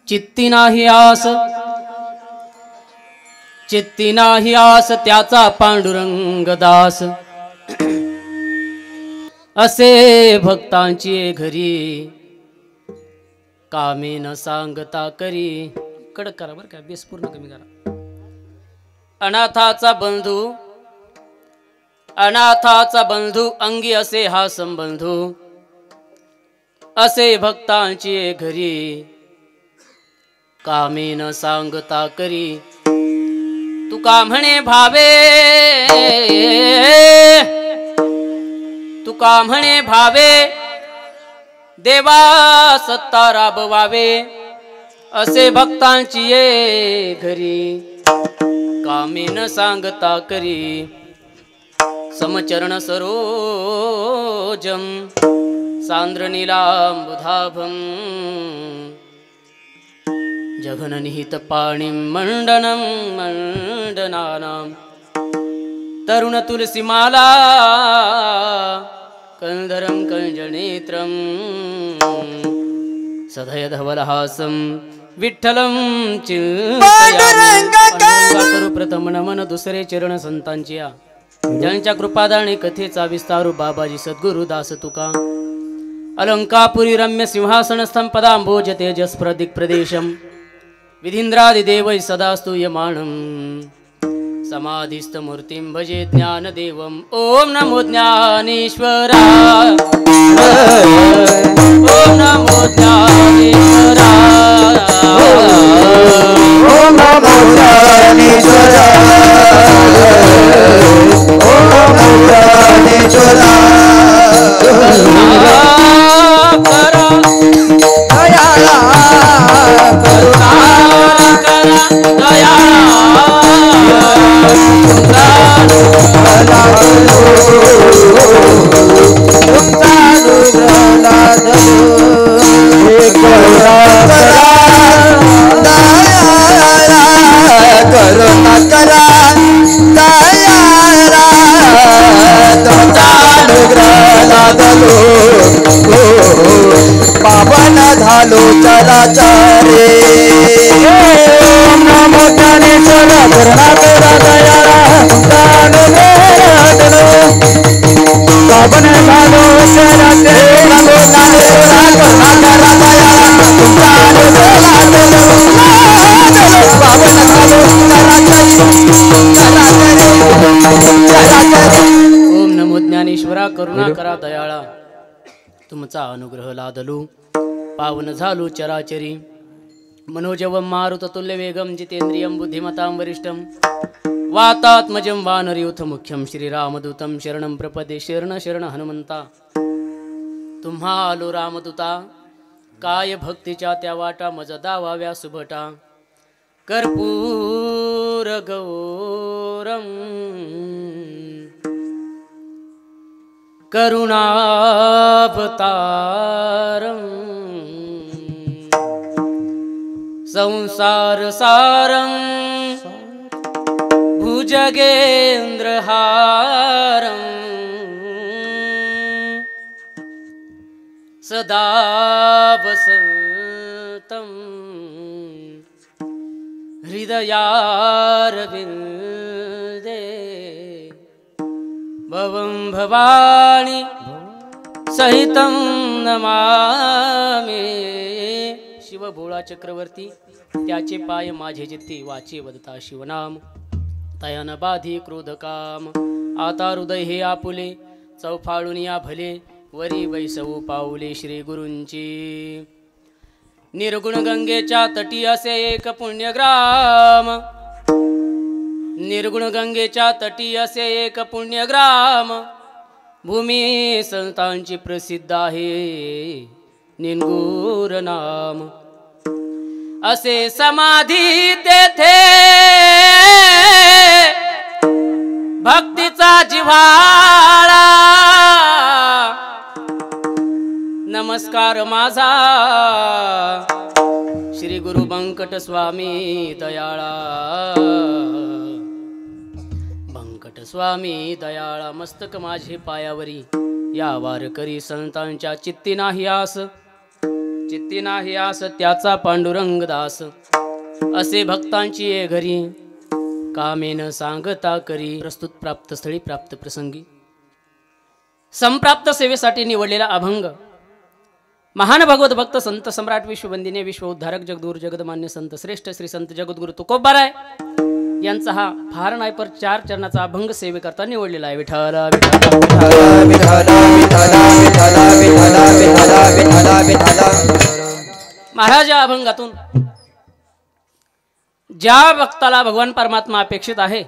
चित्ती नाही आस, चित्ती नाही आस त्याचा पांडुरंग दास। असे भक्तांची घरी कामे न सांगता करी। कडक करा बरं का, बेस पूर्ण कमी करा। अनाथाचा बंधू, अनाथाचा बंधू अंगी असे हा संबंधू। असे भक्तांची घरी कामे न सांगता करी। तुका म्हणे भावे, तुका म्हणे भावे देवा सत्ता राबवावे। असे भक्तांची ये घरी कामे न सांगता करी। समचरण सरोजम सांद्र नीलांबुधाभम जघननिहित पाणिं मंडनं मंडनानां तरुण तुलसीमाला कंदरं कंजनेत्रं सदय धवलहासं विठ्ठलं चिंतयामि। करू प्रथम नमन दुसरे चरण संतांची या, ज्यांच्या कृपादाने कथेचा विस्तारू बाबाजी सद्गुरु दास तुका। अलंकापुरी रम्य सिंहासनस्थं पदांभोज तेजस प्रदिक् प्रदेशम विधींद्रादिदेवै सदा स्तूयमानं। समाधिस्थ मूर्तिं भजे ज्ञानदेवम्। ओम नमो ज्ञानेश्वराय, ओम नमो ज्ञानेश्वराय, ओम नमो ज्ञानेश्वराय, ओम नमो ज्ञानेश्वराय। दयाळा करुणा करा दयाळा करुणा करा दयाळा पावन झालो चराचरे। ओम नमो ज्ञानेश्वर करुणा करा दयाळा पावन झालो चराचरे। नमो ज्ञानेश्वर करुणा करा दयाळा पावन झालो चराचरे। ओम नमो ज्ञानेश्वरा करुणा करा दयाळा तुमचा अनुग्रह लादलू पावन झालू चराचरी। मनोजवं मारुततुल्य वेगं जितेंद्रियं बुद्धिमतां वरिष्ठं वातात्मजं वानरयूथ मुख्यं श्रीरामदूतं शरणं प्रपदे। शरण शरण हनुमंता तुम्हा आलो रामदूता। काय भक्तीच्या त्या वाटा मज दावाव्या सुभटा। कर्पूर गौरम करुणावतारं संसार सारं भुजगेन्द्रहारं सदा वसन्तं हृदयारविन्दे। भवं भवानी सहितं नमामि। शिव भोळा चक्रवर्ती त्याचे पाय माझे जित्ती वाचे वदता शिवनाम। तयान बाधी क्रोधकाम आता हृदय हे आपुले चौफाळून या भले। वरी वैसवू पाऊले श्री गुरूंची। निर्गुण गंगेच्या तटी असे एक पुण्यग्राम। निर्गुण गंगेच्या तटी असे एक पुण्यग्राम। भूमी संतांची प्रसिद्ध आहे निनगुर नाम। असे समाधी तेथे भक्तीचा जिव्हाळा। नमस्कार माझा श्री गुरु बंकट स्वामी दयाळा। बंकट स्वामी दयाळा मस्तक माझे पायावरी। या वारकरी संतांच्या चित्ती नाही आस, चित्ती नाही आस त्याचा पांडुरंग दास असे भक्तांची ये घरी कामेन सांगता करी. प्रस्तुत प्राप्त स्थळी प्राप्त प्रसंगी संप्राप्त सेवेसाठी निवडलेला अभंग महान भगवत भक्त संत सम्राट विश्ववंदिने विश्व उद्धारक जगदूर जगदमान्य संत श्रेष्ठ श्री संत जगद्गुरु तुकोबाराय यांचा हा फार नाही पर 4 चरणाचा अभंग सेवेकरता निवडलेला आहे. विठ्ठल महाराज या अभंगातून ज्या भक्ताला भगवान परमात्मा अपेक्षित आहे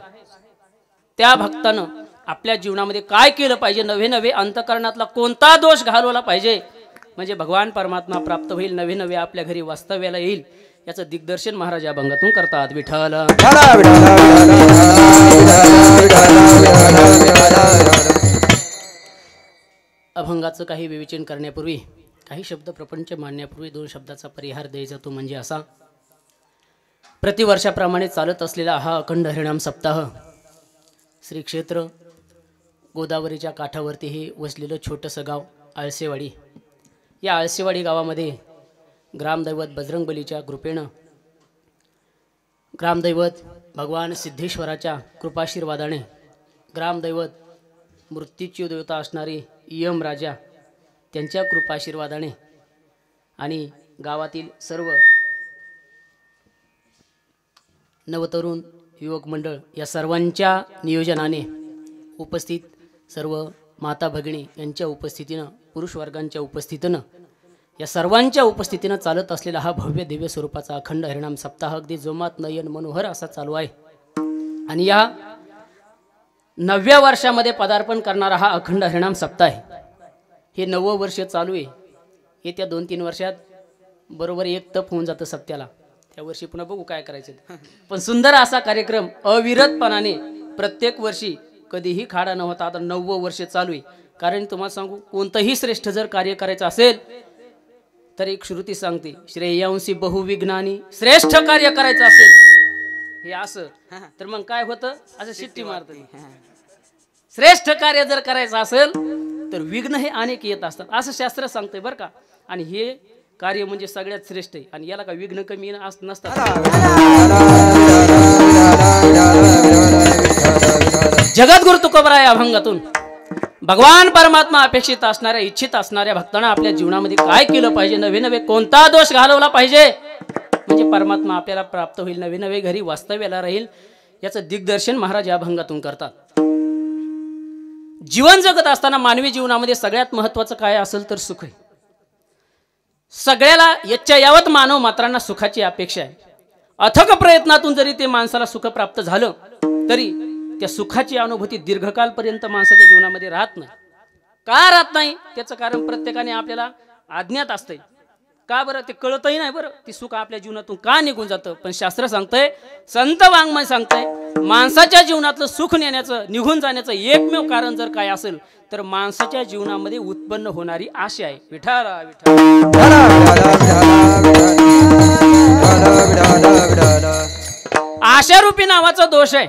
त्या भक्तानं आपल्या जीवनामध्ये काय केलं पाहिजे, नवे नवे अंतकरणातला कोणता दोष घालवला पाहिजे म्हणजे भगवान परमात्मा प्राप्त होईल, नवे नवे आपल्या घरी वास्तव्याला येईल, याचं दिग्दर्शन महाराज या अभंगातून करतात. विठ्ठल अभंगाचं काही विवेचन करण्यापूर्वी काही शब्द प्रपंच मांडण्यापूर्वी 2 शब्दाचा परिहार द्यायचा तो म्हणजे असा. प्रतिवर्षाप्रमाणे चालत असलेला हा अखंड हरिनाम सप्ताह श्री क्षेत्र गोदावरीच्या काठावरती हे वसलेलं छोटंसं गाव आळसेवाडी. या आळसेवाडी गावामध्ये ग्रामदैवत बजरंगबलीच्या कृपेनं ग्रामदैवत भगवान सिद्धेश्वराच्या कृपाशीर्वादाने ग्रामदैवत मृत्यूची देवता असणारी यम राजा त्यांच्या कृपाशीर्वादाने आणि गावातील सर्व नवतरुण युवक मंडळ या सर्वांच्या नियोजनाने उपस्थित सर्व माता भगिनी यांच्या उपस्थितीनं पुरुष वर्गांच्या उपस्थितीनं या सर्वांच्या उपस्थितीनं चालत असलेला हा भव्य दिव्य स्वरूपाचा अखंड हरिनाम सप्ताह अगदी जोमात नयन मनोहर असा चालू आहे. आणि या 9व्या वर्षामध्ये पदार्पण करणारा हा अखंड हरिनाम सप्ताह आहे. हे 9वं वर्ष चालू आहे. येत्या 2-3 वर्षात बरोबर 1 तप होऊन जातं सप्त्याला. त्या वर्षी पुन्हा बघू काय करायचं. पण सुंदर असा कार्यक्रम अविरतपणाने प्रत्येक वर्षी कधीही खाडा न होता आता 9वं वर्ष चालू आहे. कारण तुम्हाला सांगू कोणतंही श्रेष्ठ जर कार्य करायचं असेल तर एक श्रुती सांगते श्रेयांसी बहुविघ्नानी श्रेष्ठ कार्य करायचं असेल हे असं तर मग काय होतं असं शिट्टी मारतं. श्रेष्ठ कार्य जर करायचं असेल तर विघ्न हे अनेक येत असतात असं शास्त्र सांगतंय बरं का. आणि हे कार्य म्हणजे सगळ्यात श्रेष्ठ आहे आणि याला काय विघ्न कमी नसतात. जगद्गुरु तुकोबराय अभंगातून भगवान परमात्मा अपेक्षित असणाऱ्या इच्छित असणाऱ्या भक्तांना आपल्या जीवनामध्ये काय केलं पाहिजे, नवे नवे कोणता दोष घालवला पाहिजे म्हणजे परमात्मा आपल्याला प्राप्त होईल, नवे नवे घरी वास्तव्याला राहील, याचं दिग्दर्शन महाराज या अभंगातून करतात. जीवन जगत असताना मानवी जीवनामध्ये सगळ्यात महत्वाचं काय असेल तर सुख आहे. सगळ्याला याच्या यावत मानव मात्रांना सुखाची अपेक्षा आहे. अथक प्रयत्नातून जरी ते माणसाला सुख प्राप्त झालं तरी त्या सुखाची अनुभूती दीर्घकालपर्यंत माणसाच्या जीवनामध्ये राहत नाही. का राहत नाही त्याचं कारण प्रत्येकाने आपल्याला अज्ञात असतंय. का बरं ते कळतही नाही बरं ती सुख आपल्या जीवनातून का निघून जातं. पण शास्त्र सांगतंय, संत वाङ्मय सांगतंय, माणसाच्या जीवनातलं सुख नेण्याचं निघून जाण्याचं एकमेव कारण जर काय असेल तर माणसाच्या जीवनामध्ये उत्पन्न होणारी आशा आहे. विठाला आशारूपी नावाचा दोष आहे.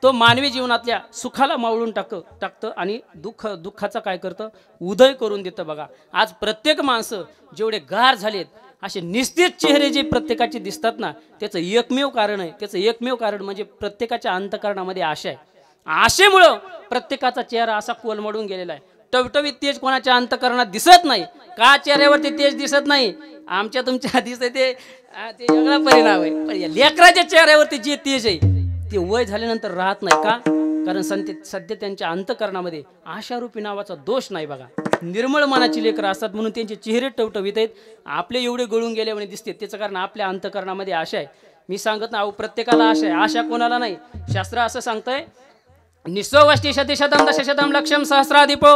तो मानवी जीवनातल्या सुखाला मावळून टाकतं आणि दुःखाचा काय करतं उदय करून देतं. बघा आज प्रत्येक माणसं जेवढे गार झालेत असे निस्तेज चेहरे जे प्रत्येकाचे दिसतात ना त्याचं एकमेव कारण आहे. त्याचं एकमेव कारण म्हणजे प्रत्येकाच्या अंतःकरणामध्ये आशा आहे. आशेमुळं प्रत्येकाचा चेहरा असा कोलमडून गेलेला आहे. टवटवीत तेज कोणाच्या अंतःकरणात दिसत नाही. का चेहऱ्यावरती तेज दिसत नाही आमच्या तुमच्या दिसते ते वेगळा परिणाम आहे. पण या लेकराच्या चेहऱ्यावरती जे तेज आहे ते वय झाल्यानंतर राहत नाही. का कारण सध्या त्यांच्या अंतःकरणामध्ये आशारूपी नावाचा दोष नाही. बघा निर्मळ मनाची लेकरं असतात म्हणून त्यांचे चेहरे टवटवीत आहेत. आपले एवढे गळून गेल्यामुळे दिसते त्याचं कारण आपल्या अंतःकरणामध्ये आशा आहे. मी सांगत ना प्रत्येकाला आशा आहे, आशा कोणाला नाही. शास्त्र असं सांगतंय निस्वष्टी शतशतम दशशतम लक्षम सहस्राधिपो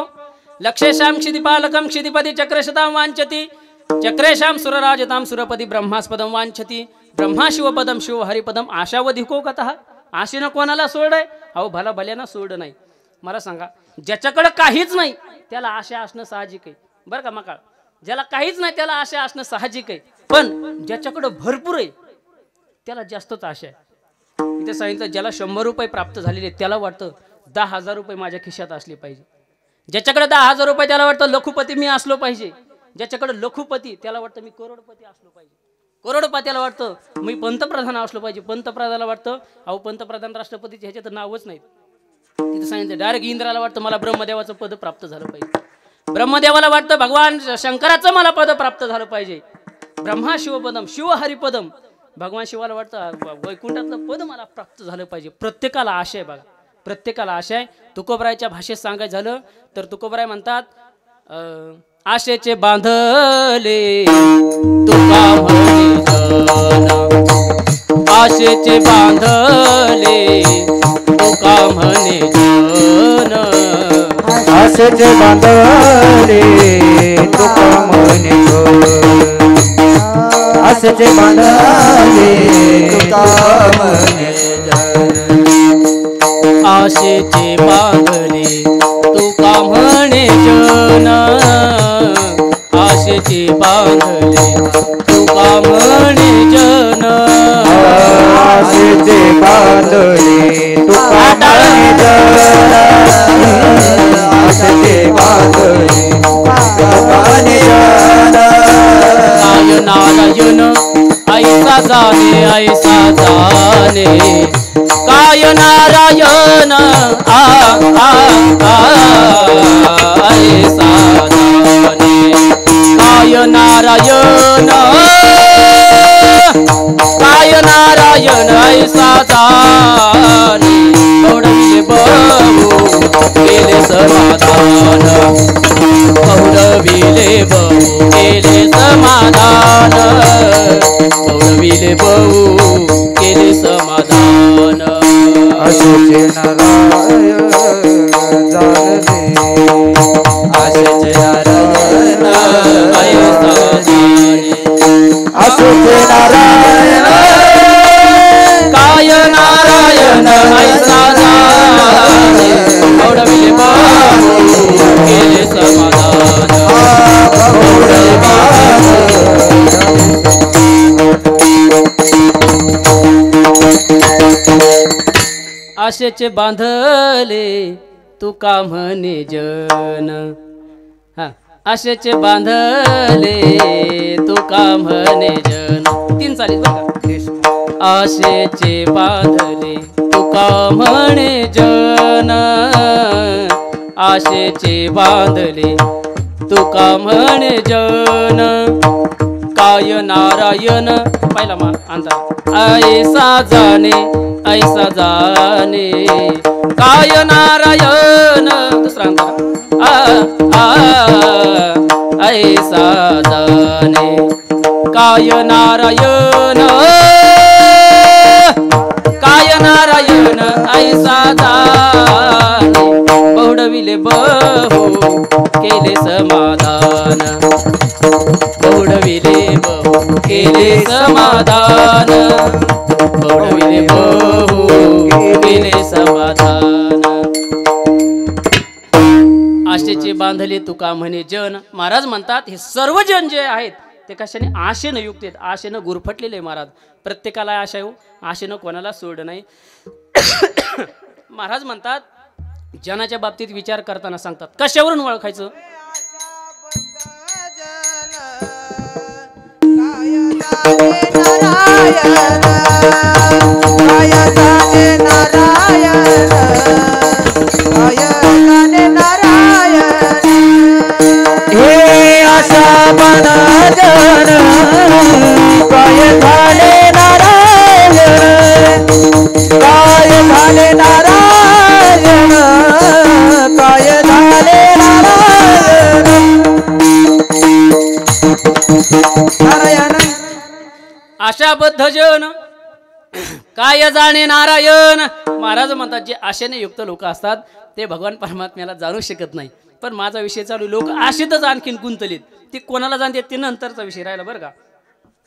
लक्षेशाम क्षितिपालकम क्षितिपदी चक्रशताम वांछति चक्रेशाम सुरराजताम सुरपदी ब्रह्मास्पदम वांछति ब्रह्मा शिवपदम शिव हरिपदम आशावधिको कतः. आशेनं कोणाला सोडय अहो भला भल्यानं सोड नाही. मला सांगा ज्याच्याकडे काहीच नाही त्याला आशा असणं साहजिक आहे बरं का. मका ज्याला काहीच नाही त्याला आशा असणं साहजिक आहे. पण ज्याच्याकडे भरपूर आहे त्याला जास्तच आशा आहे. इथे सांगितलं ज्याला 100 रुपये प्राप्त झालेले त्याला वाटतं 10,000 रुपये माझ्या खिशात असले पाहिजे. ज्याच्याकडे 10,000 रुपये त्याला वाटतं लखुपती मी असलो पाहिजे. ज्याच्याकडे लखुपती त्याला वाटतं मी करोडपती असलो पाहिजे, करोडपतीला वाटतं मी पंतप्रधान असलो पाहिजे, पंतप्रधानाला वाटतं अहो पंतप्रधान राष्ट्रपतीचे ह्याचे तर नावच नाहीत. तिथं सांगितलं डायरेक्ट इंद्राला वाटतं मला ब्रह्मदेवाचं पद प्राप्त झालं पाहिजे, ब्रह्मदेवाला वाटतं भगवान शंकराचं मला पद प्राप्त झालं पाहिजे. ब्रह्मा शिवपदम शिव हरिपदम, भगवान शिवाला वाटतं वैकुंठातलं पद मला प्राप्त झालं पाहिजे. प्रत्येकाला आशा आहे बघा, प्रत्येकाला आशा आहे. तुकोबरायच्या भाषेत सांगायचं झालं तर तुकोबराय म्हणतात आशेचे बांधले तुका म्हणे जन, आशेचे बांधले तुका म्हणे जन, आशेचे बांधले तुका म्हणे जन, आशेचे बांधले तुका म्हणे जन, आशेचे बांधले तुका म्हणे जन, आशेचे बांधले तुका म्हणे जन, आशेचे बांधले तुका म्हणे जन, आशेचे बांधले तुका म्हणे जन. काय नारायण ऐसा जाणे ऐसा जाणे, काय नारायण ऐसा जाणे, काय नारायण, काय नारायण ऐसा जाणे, पौडविले बहु केले समाधान, पौडविले बहु केले समाधान, पौडविले बहु केले समाधान. आशेचे नारायण जाणले, आशेचे नारायण ऐसा जाणे, आशेचे नारायण, काय नारायण ऐसा जाणे, पौडविले बहु केले समाधान, आशेचे बांधले तुका म्हणे जन, हा आशेचे बांधले तुका म्हणे जन. तीन चालीत बघा. आशेचे बांधले तुका म्हणे जन, आशेचे बांधले तुका म्हणे जन, काय नारायण पहिला मा अंतर ऐसा जाणे ऐसा जाणे, काय नारायण दुसरा अंतर ऐसा जाणे, काय नारायण, काय नारायण ऐसा जाणे, बहुडविले बहु केले समाधान, बहुडविले बहु केले समाधान, बहुडविले बहु केले समाधान. आशेचे बांधले तुका म्हणे जन. महाराज म्हणतात हे सर्व जन जे आहेत ते कशाने आशेनं युक्त आहेत, आशेनं गुरफटलेले महाराज. प्रत्येकाला आशा आहे, आशेनं कोणाला सोड नाही. महाराज म्हणतात जनाच्या बाबतीत विचार करताना सांगतात कशावरून ओळखायचं. हे आशा बना जन, काय झाले नारायण, काय झाले नारायण, काय झाले नारायण, नारायण. आशाबद्ध जन काय जाणे नारायण. महाराज म्हणतात जे आशेने युक्त लोक असतात ते भगवान परमात्म्याला जाणू शकत नाही. पण माझा विषय चालू, लोक आशेतच आणखीन गुंतलेत. ते कोणाला जाणते ते नंतरचा विषय राहिला बरं का.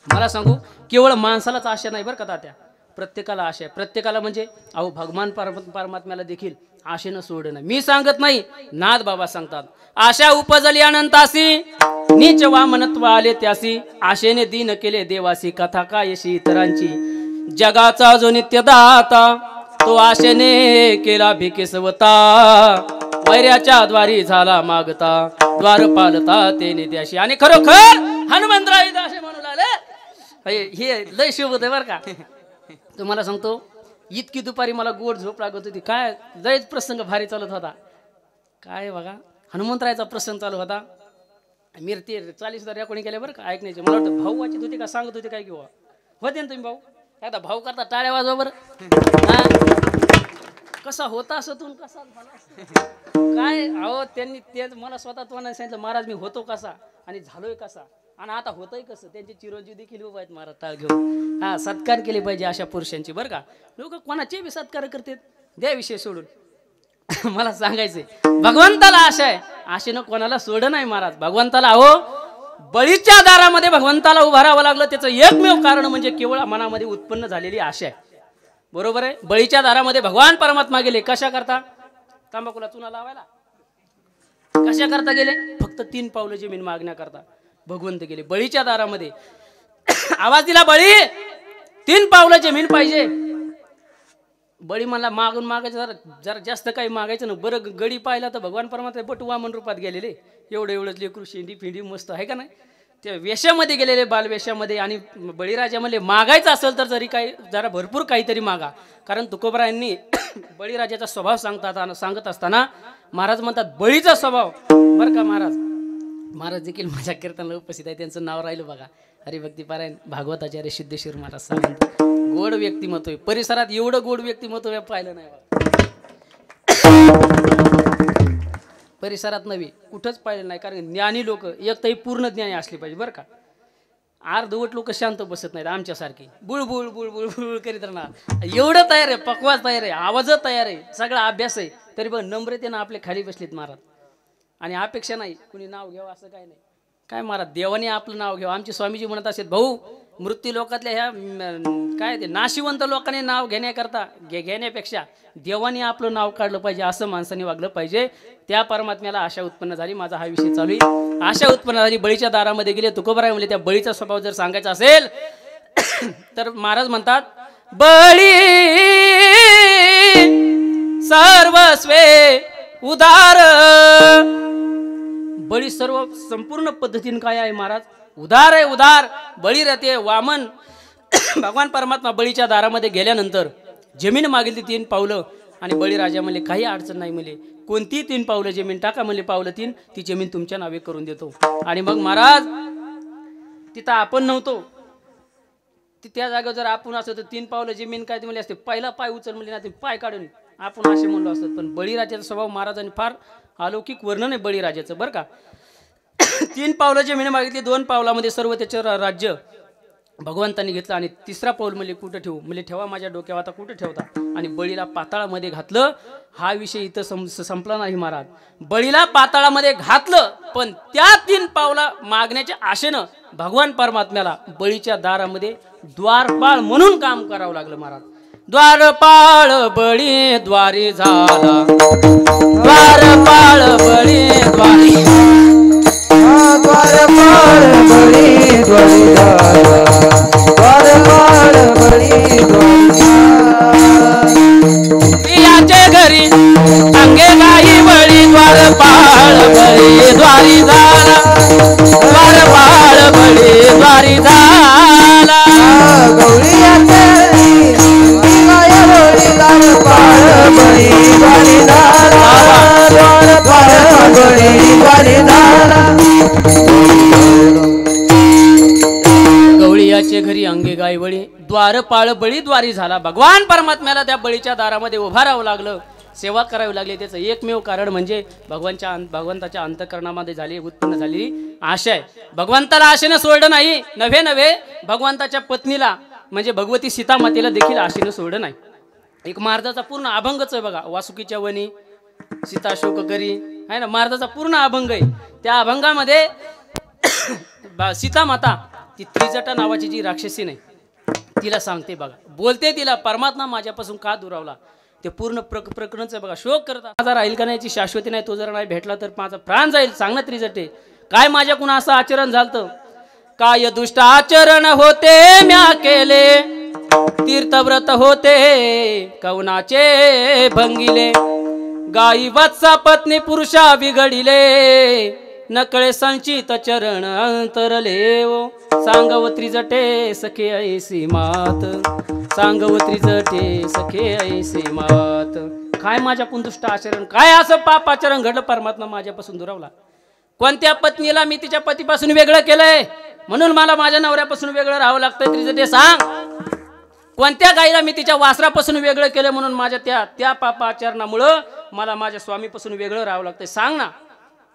मला सांगू केवळ माणसालाच आशा नाही बरं का तात्या, प्रत्येकाला आशा आहे. प्रत्येकाला म्हणजे अहो भगवान परमात्म्याला देखील आशेनं सोड नाही. मी सांगत नाही, नाथ बाबा सांगतात. आशा उपजली अनंतासी, नीच वामनत्व आले त्यासी, आशेने दीन केले देवासी, कथा कायशी इतरांची, जगाचा जो नित्यदाता तो आशेने केला भिकेसवता, वैऱ्याच्या द्वारी झाला मागता द्वार पालता ते नेत्याशी. आणि खरोखर हनुमंतराय असे म्हणू लागले. हे लय शिव होते बरं का. तुम्हाला सांगतो इतकी दुपारी मला गोड झोप लागत होती. काय लयच प्रसंग भारी चालत होता. काय बघा हनुमंतरायचा प्रसंग चालू होता. मी ते 40 रेकॉर्डिंग केले बरं का ऐकण्याचे. मला वाटतं भाऊ वाचित होते का सांगत होते काय किंवा होते ना तुम्ही भाऊ. आता भाऊ करता टाळ्या वाजवा बरं. कसा होता असं तू कसा काय अहो त्यांनी ते मला स्वतः तुम्हाला सांगितलं महाराज मी होतो कसा आणि झालोय कसा आणि आता होतंय कसं. त्यांचे चिरंजीव देखील उभा आहेत महाराज टाळ घेऊन. हा सत्कार केले पाहिजे अशा पुरुषांची बरं का. लोक कोणाचे बी सत्कार करतात द्या विषय सोडून. मला सांगायचंय भगवंताला आशा आहे. आशेनं कोणाला सोड नाही महाराज. भगवंताला अहो बळीच्या दारामध्ये भगवंताला उभं राहावं लागलं. त्याचं एकमेव कारण म्हणजे केवळ मनामध्ये उत्पन्न झालेली आशा आहे. बरोबर आहे. बळीच्या दारामध्ये भगवान परमात्मा गेले कशा करता. तांबाखूला चुना लावायला. कशा करता गेले. फक्त 3 पावलं जमीन मागण्याकरता भगवंत गेले बळीच्या दारामध्ये. आवाज दिला बळी 3 पावलं जमीन पाहिजे. बळी मला मागून मागायचं जरा जास्त काही मागायचं ना. बरं गडी पाहिला तर भगवान परमात्मा बटुवामन रूपात गेलेले. एवढंच लेकरू शेंडी फिंडी मस्त आहे का नाही. त्या वेशामध्ये गेलेले बालवेशामध्ये. आणि बळीराजा म्हणले मागायचं असेल तर जरी काही जरा भरपूर काहीतरी मागा. कारण तुकोबरायांनी बळीराजाचा स्वभाव सांगत असताना महाराज म्हणतात बळीचा स्वभाव बरं का. महाराज देखील माझ्या कीर्तनाला उपस्थित आहे. त्यांचं नाव राहिलं बघा हरिभक्तीपारायण भागवताचार्य सिद्धेश्वर महाराज सांगतात. गोड व्यक्तिमत्व आहे. परिसरात एवढं गोड व्यक्तिमत्व पाहिलं नाही बघा. परिसरात नव्हे कुठंच पाहिलं नाही. कारण ज्ञानी लोक एक तरी पूर्ण ज्ञानी असले पाहिजे बरं का. अर्धवट लोक शांत बसत नाहीत आमच्यासारखी. बुळबुळ बुळबुळ बुळ करीत राहणार. एवढं तयार आहे पक्वास तयार आहे आवाज तयार आहे सगळा अभ्यास आहे तरी पण नम्रतेनं आपले खाली बसलेत महाराज. आणि अपेक्षा नाही कुणी नाव घ्यावं असं काय नाही. काय महाराज देवाने आपलं नाव घ्यावं. आमचे स्वामीजी म्हणत असेल भाऊ मृत्यू लोकातल्या ह्या काय ते नाशिवंत लोकांनी नाव घेण्याकरता घेण्यापेक्षा देवाने आपलं नाव काढलं पाहिजे असं माणसाने वागलं पाहिजे. त्या परमात्म्याला आशा उत्पन्न झाली. माझा हा विषय चालू आहे. आशा उत्पन्न झाली. बळीच्या दारामध्ये गेले. तुकोबराय म्हणले त्या बळीचा स्वभाव जर सांगायचा असेल तर महाराज म्हणतात बळी सर्वस्वे उदार. बळी सर्व संपूर्ण पद्धतीने काय आहे महाराज उदार आहे. उदार बळी राहते वामन भगवान परमात्मा बळीच्या दारामध्ये गेल्यानंतर जमीन मागितली 3 पावलं. आणि बळीराजा म्हणले काही अडचण नाही म्हणले कोणती 3 पावलं जमीन टाका म्हणले पावलं 3 ती जमीन तुमच्या नावे करून देतो. आणि मग महाराज तिथं आपण नव्हतो. त्या जागेवर जर आपण असतो तर 3 पावलं जमीन काय म्हणले असते पहिला पाय उचल म्हणले ना ते पाय काढून आपण असे म्हणलो असतो. पण बळीराजाचा स्वभाव महाराजांनी फार अलौकिक वर्णन आहे बळीराजाचं बरं का. 3 पावलं जमीन मागितली. 2 पावलामध्ये सर्व त्याचं राज्य भगवंतांनी घेतलं. आणि 3रा पाऊल म्हणले कुठं ठेवू म्हणले ठेवा माझ्या डोक्यावर. आता कुठं ठेवता. आणि बळीला पाताळामध्ये घातलं. हा विषय इथं संपला नाही महाराज. बळीला पाताळामध्ये घातलं पण त्या 3 पावला मागण्याच्या आशेनं भगवान परमात्म्याला बळीच्या दारामध्ये द्वारपाळ म्हणून काम करावं लागलं महाराज. द्वारपाळ बळी द्वारी झाला. द्वारपाळ बळी द्वारी द्वारपाळ बळी द्वारी झाला. द्वारपाळ बळी द्वारी याचे घरी अंगे गाई बळी द्वारपाळ बळी द्वारी झाला. द्वारपाळ बळी द्वारी झाला. गौरीयाचे गाय बळी द्वारपाळ बळी द्वारी झाला. द्वारपाळ बळी द्वारी झाला. गवळीयाचे घरी अंगे गाय बळी द्वारपाळ बळी द्वारी झाला. भगवान परमात्म्याला त्या बळीच्या दारामध्ये उभा राहावं लागलं. सेवा करावी लागली. त्याचं एकमेव कारण म्हणजे भगवंताच्या अंतःकरणामध्ये झाली उत्पन्न झालेली आशा आहे. भगवंताला आशेनं सोडलं नाही. नव्हे भगवंताच्या पत्नीला म्हणजे भगवती सीतामातेला देखील आशेनं सोडलं नाही. एक महाराजाचा पूर्ण अभंगच आहे बघा. वासुकीच्या वनी सीता शोक करी आहे ना. महाराजाचा पूर्ण अभंग आहे. त्या अभंगामध्ये सीतामाता ती त्रिजटा नावाची जी राक्षसी नाही तिला सांगते बघा. बोलते तिला परमात्मा माझ्यापासून का दुरावला. ते पूर्ण प्रकरणच आहे बघा. शोक करत माझा राहील का नाही याची शाश्वती नाही. तो जर नाही भेटला तर माझा प्राण जाईल. सांग ना त्रिजटे काय माझ्याकडून असं आचरण झालं. काय दुष्ट आचरण होते म्या केले. तीर्थव्रत होते कवनाचे भंगिले. गाई वत्सा पत्नी पुरुषा बिघडिले नकळे संचित चरण अंतरले ओ सांगवत्री जटे सखे ऐसी मात सांगवत्री जटे सखे ऐसी मात काय माझ्या कुंदुष्ट आचरण काय असं पाप आचरण घडलं परमात्मा माझ्यापासून दुरावला कोणत्या पत्नीला मी तिच्या पतीपासून वेगळं केलंय म्हणून मला माझ्या नवऱ्यापासून वेगळं राहावं लागतंय तरी ते सांग कोणत्या गाईला मी तिच्या वासरापासून वेगळं केलं म्हणून माझ्या त्या पापाचरणामुळं मला माझ्या स्वामीपासून वेगळं राहावं लागतंय सांग ना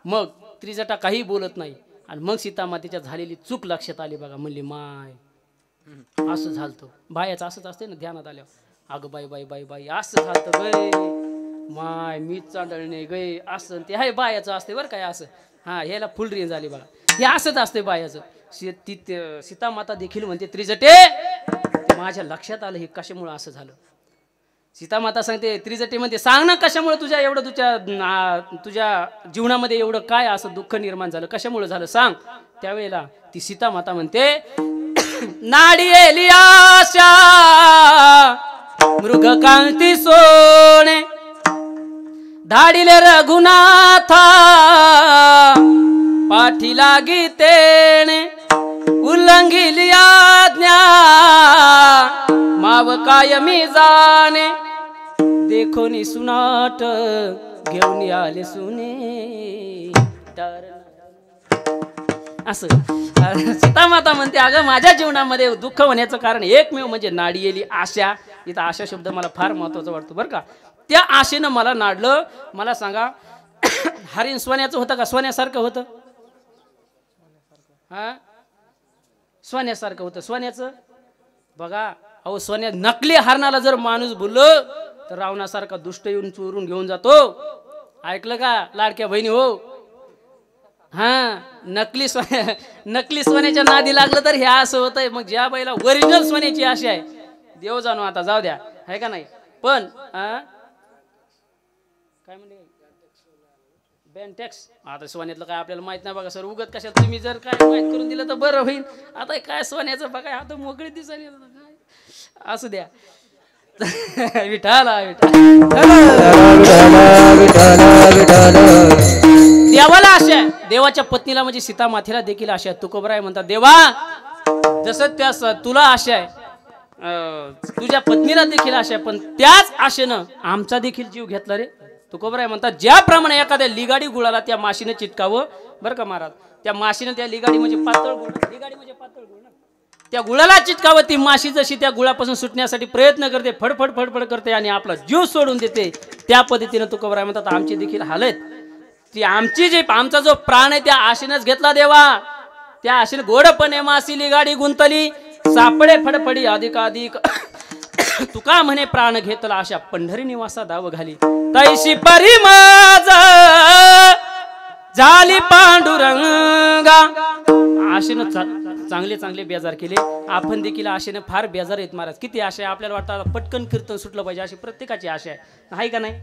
मग त्रिजटा काही बोलत नाही आणि मग सीतामातेच्या झालेली चूक लक्षात आली बघा म्हणली माय असं झालतं बायाचं असंच असते ना ध्यानात आल्यावर अगं बाई बाई बाई बाई असं झालतं गय माय मीच चांदळणे गय असं ते आहे बायाचं असते बरं काय असं हा ह्याला फुल रेंज झाली बघा हे असंच असते बायाचं सीतामाता देखील म्हणते त्रिजटे माझ्या लक्षात आलं हे कशामुळे असं झालं सीतामाता सांगते त्रिजटे म्हणते सांग ना कशामुळे तुझ्या एवढं तुझ्या जीवनामध्ये एवढं काय असं दुःख निर्माण झालं कशामुळे झालं सांग त्यावेळेला ती सीतामाता म्हणते नाडी एली आशा मृगकांती सोने धाडिले रघुनाथा पाठी लागी तेने उल्लंघिली आज्ञा माव काय मी जाणे देखो नि सुनाट घेऊन आले सुने असं सीतामाता म्हणते अगं माझ्या जीवनामध्ये दुःख होण्याचं कारण एकमेव म्हणजे नाडी येली आशा इथं आशा शब्द मला फार महत्वाचा वाटतो बरं का त्या आशेनं मला नाडलं मला सांगा हरिण सोन्याचं होतं का सोन्यासारखं होतं हा सोन्यासारखं होतं सोन्याचं बघा अहो सोन्या नकली हरणाला जर माणूस बोललो तर रावणासारखा दुष्ट येऊन चोरून घेऊन जातो ऐकलं का लाडक्या बहिणी हो हा नकली सोन्याच्या नादी लागलं तर हे असं होतंय मग ज्या बाईला ओरिजिनल सोन्याची आशा आहे देव जाणू आता जाऊ द्या आहे का नाही पण काय म्हणले बेंटेक्स आता सोन्यातलं काय आपल्याला माहित नाही बघा सर उगत कशात तुम्ही जर काय माहित करून दिलं तर बरं होईल आता काय सोन्याचं बघा आता मोकळी दिसायला काय असू द्या विठाला देवाला आशा आहे देवाच्या पत्नीला म्हणजे सीता मातेला देखील आशा आहे तुकोबराय म्हणतात देवा जसं त्या तुला आशा आहे तुझ्या पत्नीला देखील आशा आहे पण त्याच आशेनं आमचा देखील जीव घेतला रे तुकोबराय म्हणतात ज्याप्रमाणे एखाद्या लिगाडी गुळाला त्या माशीने चिटकावं बरं का महाराज त्या माशीने त्या लिगाडी म्हणजे पातळ गुळ लिगाडी म्हणजे पातळ गुळ ना त्या गुळाला चिटकावं ती माशी जशी त्या गुळापासून सुटण्यासाठी प्रयत्न करते फडफड फडफड करते आणि आपला जीव सोडून देते त्या पद्धतीने तुकोबराय म्हणतात आमची देखील हालत ती आमची जे आमचा जो प्राण आहे त्या आशेनेच घेतला देवा त्या आशेने गोडपणे मासी लिगाडी गुंतली सापडे फडफडी अधिकाधिक तुका म्हणे प्राण घेतला अशा पंढरी निवासा दाव घाली तैशी परी माझा झाली पांडुरंगा आशेनं चांगले चांगले बेजार केले आपण देखील आशेनं फार बेजार आहेत महाराज किती आशा आहे आपल्याला वाटतं पटकन कीर्तन सुटलं पाहिजे अशी प्रत्येकाची आशा आहे का नाही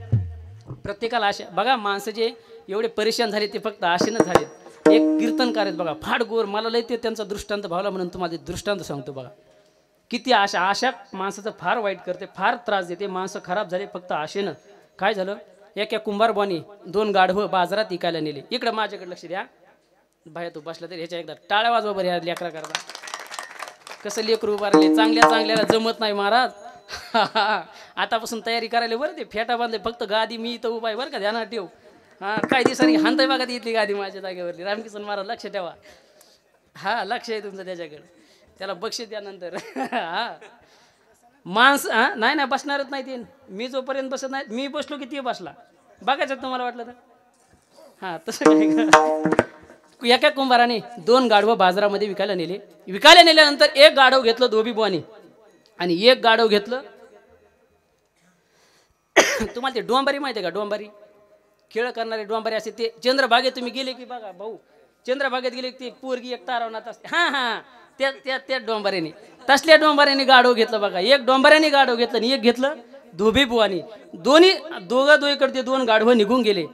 प्रत्येकाला आशा बघा माणसं जे एवढे परेशान झाले ते फक्त आशेनं झाले एक कीर्तनकार आहेत बघा फाड गोर मला लय ते त्यांचा दृष्टांत भावला म्हणून तुम्हाला दृष्टांत सांगतो बघा किती आशा माणसाचं फार वाईट करते फार त्रास देते माणसं खराब झाले फक्त आशेनं काय झालं एका कुंभारबानी 2 गाढवं बाजारात विकायला नेले इकडं माझ्याकडे लक्ष द्या बाहेर तू बसला तर ह्याच्या एकदा टाळ्या वाजवा बरं ह्या लेकरा करता कसं लेकरू उभारले चांगल्याला जमत नाही महाराज आतापासून तयारी करायला बरं ते फेटा बांधले फक्त गादी मी इथं उभा आहे बरं का ध्यानात ठेव हा काही दिवसांनी हानताय बघा इथली गादी माझ्या जागेवरली रामकिशन महाराज लक्ष ठेवा हा लक्ष आहे तुमचं त्याच्याकडे त्याला बक्षीस द्या नंतर हा माणस नाही ना बसणारच नाही ते मी जोपर्यंत बसत नाही मी बसलो की ते बसला बघायचं तुम्हाला वाटलं तर हा तसं काय एका कुंभाराने 2 गाढवं बाजारामध्ये विकायला नेल्यानंतर एक गाढव घेतलं धोबी बुवानी आणि एक गाढव घेतलं तुम्हाला ते डोंबारी माहिती आहे का डोंबारी खेळ करणारे डोंबारी असते ते चंद्रभागेत तुम्ही गेले की बघा भाऊ चंद्रभागेत गेले की ती पोरगी एक तारवणात असते हा त्या डोंबाऱ्याने तसल्या डोंबाऱ्याने गाढव घेतलं बघा एक डोंबाऱ्याने गाढव घेतलं आणि एक घेतलं धोबी बुवानी दोघीकडे ते 2 गाढवं निघून गेले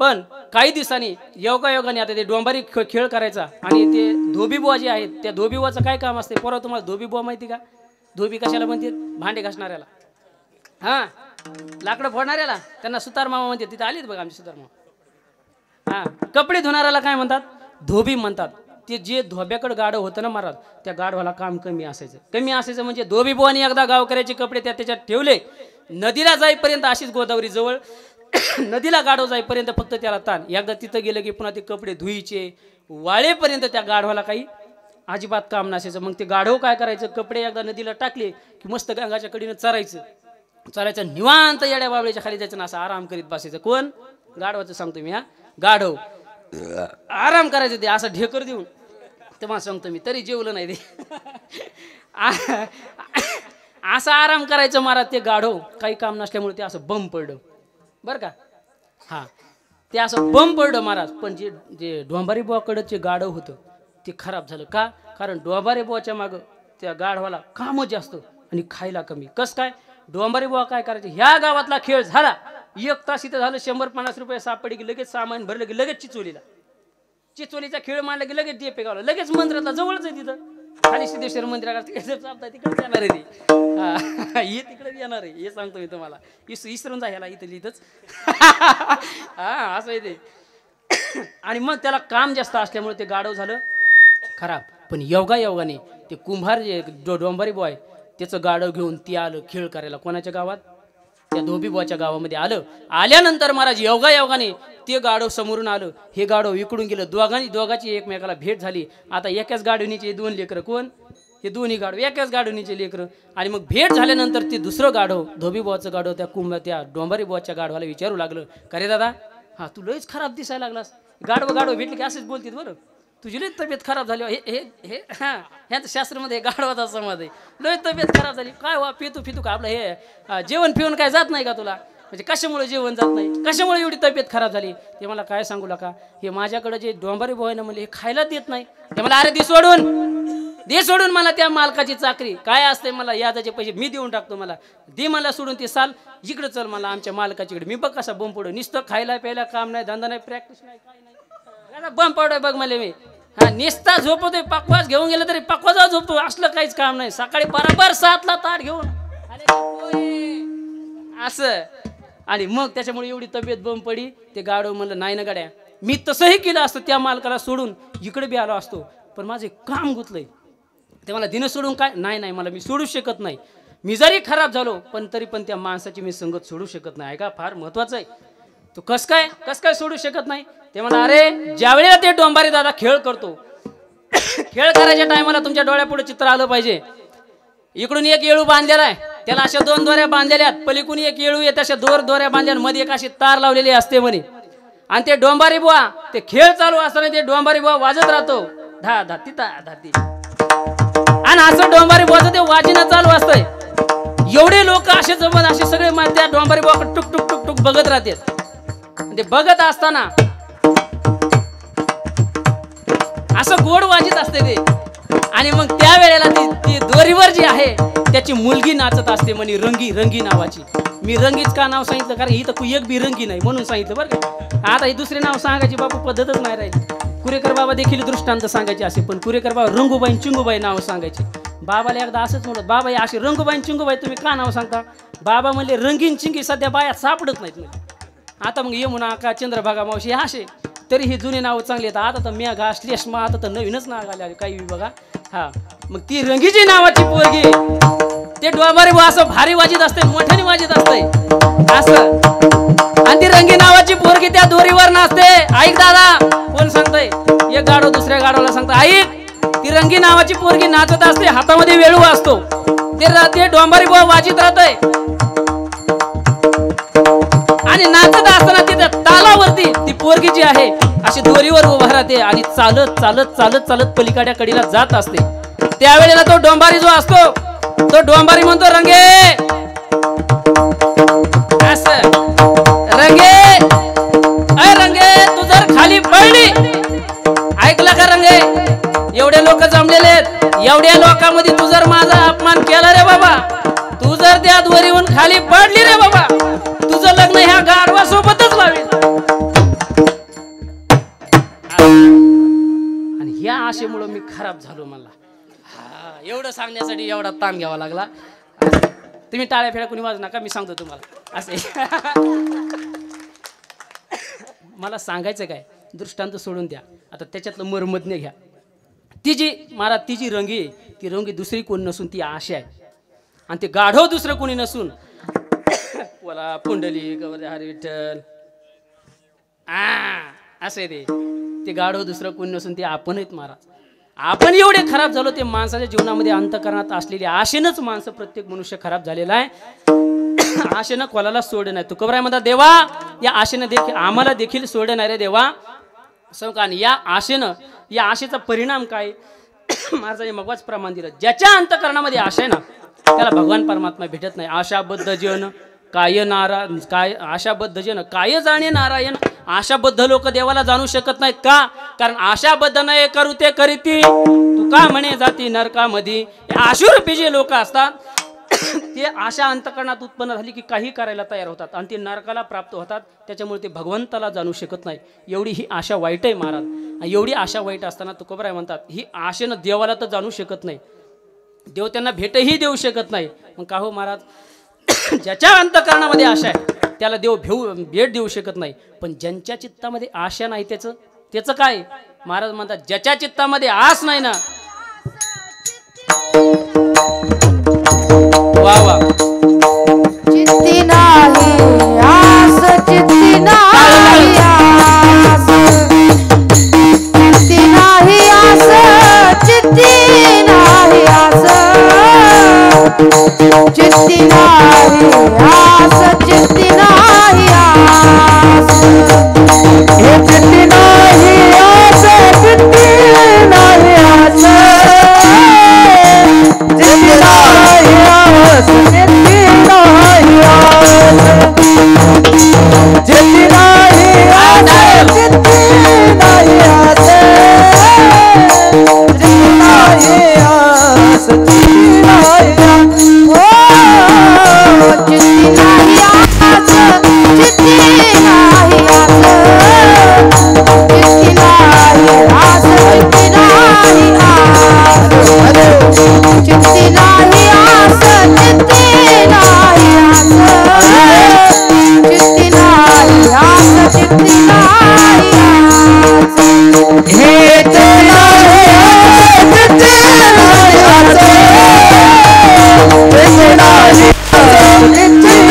पण काही दिवसांनी योगायोगाने आता ते डोंबारी खेळ करायचा आणि ते धोबी बुवा जे आहेत त्या धोबी बुवाचं काय काम असते पोरा तुम्हाला धोबी बुवा माहिती का धोबी कशाला म्हणते भांडे घासणाऱ्याला हा लाकडं फोडणाऱ्याला त्यांना सुतार मामा म्हणते. तिथे आलीत बघा आमचे सुतार मामा. हा, कपडे धुणाऱ्याला काय म्हणतात? धोबी म्हणतात. ते जे धोब्याकडे गाढव होतं ना महाराज, त्या गाढवाला काम कमी असायचं म्हणजे धोबी बुवानी एकदा गावकऱ्याचे कपडे त्याच्यात ठेवले. नदीला जाईपर्यंत अशीच गोदावरी जवळ नदीला गाढव जाईपर्यंत फक्त त्याला ताण. एकदा तिथं गेलं की पुन्हा ते कपडे धुईचे वाळेपर्यंत त्या गाढवाला काही अजिबात काम नसायचं. मग ते गाढव काय करायचं, कपडे एकदा नदीला टाकले की मस्त गंगाच्या कडीनं चरायचं निवांत येड्या बाबळीच्या खाली जायचं ना असं आराम करीत बसायचं. कोण? गाढवाचं सांगतो मी. हा, गाढव आराम करायचं ते असं ढेकर देऊन. तेव्हा सांगतो मी, तरी जेवलं नाही ते. असा आराम करायचं महाराज. ते गाढव काही काम नसल्यामुळे ते असं बंब पडलं बरं का. हा, ते असं बंब पडलं महाराज. पण जे डोंबारी बुवाकडं जे गाढव होतं ते खराब झालं. का? कारण डोंबारी बुवाच्या मागं त्या गाढवाला कामं जास्त आणि खायला कमी. कसं काय? डोंबारी बुवा काय करायचे, ह्या गावातला खेळ झाला 1 तास इथं झालं, 100-50 रुपये सापडी की लगेच सामान भरलं की लगेच चिचोलीचा खेळ मांडला की लगेच डेपे गावला, लगेच मंदिरातला जवळच आहे तिथं खाली सिद्धेश्वर मंदिराकडे तिकडे येणार आहे ते. हे तिकडे येणार आहे हे सांगतो मी तुम्हाला. इसरून जा ह्याला इथंच. हा, असं आहे ते. आणि मग त्याला काम जास्त असल्यामुळे ते गाढव झालं खराब. पण योगाने ते कुंभार जे डोंबारी बुवा आहे त्याचं गाढव घेऊन ती आलं खेळ करायला. कोणाच्या गावात? त्या धोबी बुवाच्या गावामध्ये आलं. आल्यानंतर महाराज योगाने ते गाढव समोरून आलं. हे गाढव इकडून गेलं. दोघांची एकमेकाला भेट झाली. आता एकाच गाढवणीचे 2 लेकरं. कोण? हे दोन्ही गाढव एकाच गाढवणीचे लेकरं. आणि मग भेट झाल्यानंतर ते दुसरं गाढव धोबी बुवाचं गाढव त्या डोंबारी बुवाच्या गाढवाला विचारू लागलं, का रे दादा, हा तू लयच खराब दिसायला लागलास. गाढव भेटले की असेच बोलतील बरं, तुझी लय तब्येत खराब झाली. हे ह्याचं शास्त्रामध्ये गाढवाचा समाज आहे. लय तब्येत खराब झाली. काय वा पितू का आपलं हे जेवण पिऊन काय जात नाही का तुला? म्हणजे कशामुळे जेवण जात नाही, कशामुळे एवढी तब्येत खराब झाली? ते मला काय सांगू नका. हे माझ्याकडे जे डोंबारी बुवा आहे ना म्हणजे हे खायला देत नाही. ते मला अरे दे सोडून मला त्या मालकाची चाकरी काय असते, मला यादाचे पैसे मी देऊन टाकतो, मला दे, मला सोडून ते साल इकडे चल मला आमच्या मालकाच्याकडे. मी बघ कसा बंब पडो, नुसतं खायला प्यायला काम नाही, धंदा नाही, प्रॅक्टिस नाही, काय नाही, बंब पडोय बघ मला. मी हा निस्ता झोपतोय, पकवास घेऊन गेलं तरी पकवाजा झोपतो, असलं काहीच काम नाही. सकाळी बरोबर 7ला ताट घेऊन असं. आणि मग त्याच्यामुळे एवढी तब्येत बंद पडी. ते गाढव म्हणलं नाही ना गाड्या, मी तसंही केलं असतं, त्या मालकाला सोडून इकडे बी आलो असतो, पण माझे काम गुतलंय. ते मला दिनं सोडून काय नाही मला मी सोडू शकत नाही. मी जरी खराब झालो पण तरी पण त्या माणसाची मी संगत सोडू शकत नाही. का फार महत्वाचं आहे. तो कस काय सोडू शकत नाही. ते म्हणा अरे ज्यावेळेला ते डोंबारी दादा खेळ करतो, खेळ करायच्या टायमाला तुमच्या डोळ्यापुढे चित्र आलं पाहिजे. इकडून एक येळू बांधलेला आहे, त्याला अशा 2 दोऱ्या बांधलेल्या आहेत, पलीकडून एक येळू आहे, तशा 2 दोऱ्या बांधल्या, मध्ये एक अशी तार लावलेली असते म्हणे. आणि ते डोंबारी बुवा ते खेळ चालू असताना ते डोंबारी बुवा वाजत राहतो धा धा तिता धाती. आणि असं डोंबारी बुवाचं ते वाजणं चालू असतंय. एवढे लोक असे जमत असे सगळे त्या डोंबारी बुवाकडे टुक टुक टुक टुक बघत राहतात. ते बघत असताना असं गोड वाजत असते ते. आणि मग त्या वेळेला ती दोरीवर जी आहे त्याची मुलगी नाचत असते म्हणे, रंगी नावाची. मी रंगीच का नाव सांगितलं कारण इथं एक बी रंगी नाही म्हणून सांगितलं बरं का. आता ही दुसरे नाव सांगायची बाबू पद्धतच नाही राहिली. कुरेकर बाबा देखील दृष्टांत सांगायचे असे, पण कुरेकर बाबा रंगूबाई चिंगूबाई नाव सांगायचे. बाबाला एकदा असंच म्हणत, बाबा असे रंगूबाई चिंगूबाई तुम्ही का नाव सांगता? बाबा म्हणले रंगीन चिंगी सध्या बाया सापडत नाहीत म्हणजे. आता मग यमुना का चंद्रभागा मावशी असे तरी ही जुनी नावं चांगली आहेत. आता तर मेघा श्लेष्मा आता तर नवीनच नाव आले काही बघा. हा मग ती रंगीची नावाची पोरगी ते डोंबारी बुवा असं भारी वाजत असते, मोठ्याने वाजत असते असं. आणि ती रंगी नावाची पोरगी त्या दोरीवर नाचते. ऐक दादा, कोण सांगतय? एक गाडो दुसऱ्या गाडोला सांगतो ऐक, ती रंगी नावाची पोरगी नाचत असते, हातामध्ये वेळू असतो. ते डोंबारी बुवा वाजत राहतय आणि नाचत असताना तिथे तालावरती ती पोरगी जी आहे अशी दोरीवर उभा राहते आणि चालत चालत चालत चालत पलीकडच्या कडीला जात असते. त्यावेळेला तो डोंबारी जो असतो तो डोंबारी म्हणतो रंगे असं, रंगे तू जर खाली पडली, ऐकलं का रंगे, एवढे लोक जमलेले आहेत, एवढ्या लोकांमध्ये तू जर माझा अपमान केला रे बाबा, तू जर त्या दोरीहून खाली पडली रे बाबा, तुझं लग्न ह्या गाढवा सोबतच लावेल. आणि ह्या आशेमुळे मी खराब झालो. मला एवढं सांगण्यासाठी एवढा ताण घ्यावा लागला. तुम्ही टाळ्या फेड्या कोणी वाजू नका, मी सांगतो तुम्हाला. असे मला सांगायचं काय दृष्टांत सोडून द्या आता त्याच्यातलं मर्मज्ञ घ्या ती जी महाराज ती जी रंगी ती रंगी दुसरी कोण नसून ती आशा आहे आणि ते गाढव दुसरं कोणी नसून मला पुंडली हरी विठ्ठल असे ते गाढव दुसरं कोणी नसून ते आपण आहेत महाराज आपण एवढे खराब झालो ते माणसाच्या जीवनामध्ये अंतकरणात असलेली आशेनंच माणसं प्रत्येक मनुष्य खराब झालेला आहे आशेनं कोणाला सोड नाही तुकोबराय म्हणतात देवा या आशेनं देखील आम्हाला देखील सोड नाही रे देवा कारण या आशेचा परिणाम काय महाराजांनी मगवाच प्रमाण दिलं ज्याच्या अंतकरणामध्ये आशा आहे ना त्याला भगवान परमात्मा भेटत नाही आशाबद्ध जन काय आशाबद्ध जन काय जाणे नारायण आशाबद्ध लोक देवाला जाणू शकत नाहीत का कारण आशाबद्ध नाही करू ते करीती तुका म्हणे जाती नरकामध्ये आशुरूपी जे लोक असतात ते आशा अंतकरणात उत्पन्न झाली की काही करायला तयार होतात आणि ते नरकाला प्राप्त होतात त्याच्यामुळे ते भगवंताला जाणू शकत नाही एवढी ही आशा वाईट आहे महाराज एवढी आशा वाईट असताना तुकोबराय म्हणतात ही आशेनं देवाला तर जाणू शकत नाही देव त्यांना भेटही देऊ शकत नाही मग का हो महाराज ज्याच्या अंतकरणामध्ये आशा आहे त्याला देव भेट देऊ शकत नाही पण ज्यांच्या चित्तामध्ये आशा नाही त्याचं काय महाराज म्हणतात ज्याच्या चित्तामध्ये आस नाही ना वा वा चित्ती नाही आस चित्ती नाही आस चित्ती नाही आस चित्ती नाही आस चित्ती नाही आस चित्ती नाही आस हे चित्ती नाही आस चित्ती नाही आस चित्ती नाही आस चित्ती नाही आस चित्ती नाही आस चित्ती नाही आस चित्ती नाही आस चित्ती नाही ओ चित्ती नाही आस चित्ती नाही आस चित्ती नाही आस चित्ती नाही आस चित्ती नाही आस चित्ती नाही आस चित्ती नाही आस चित्ती नाही आस हे चित्ती नाही चित्ती नाही आस चित्ती नाही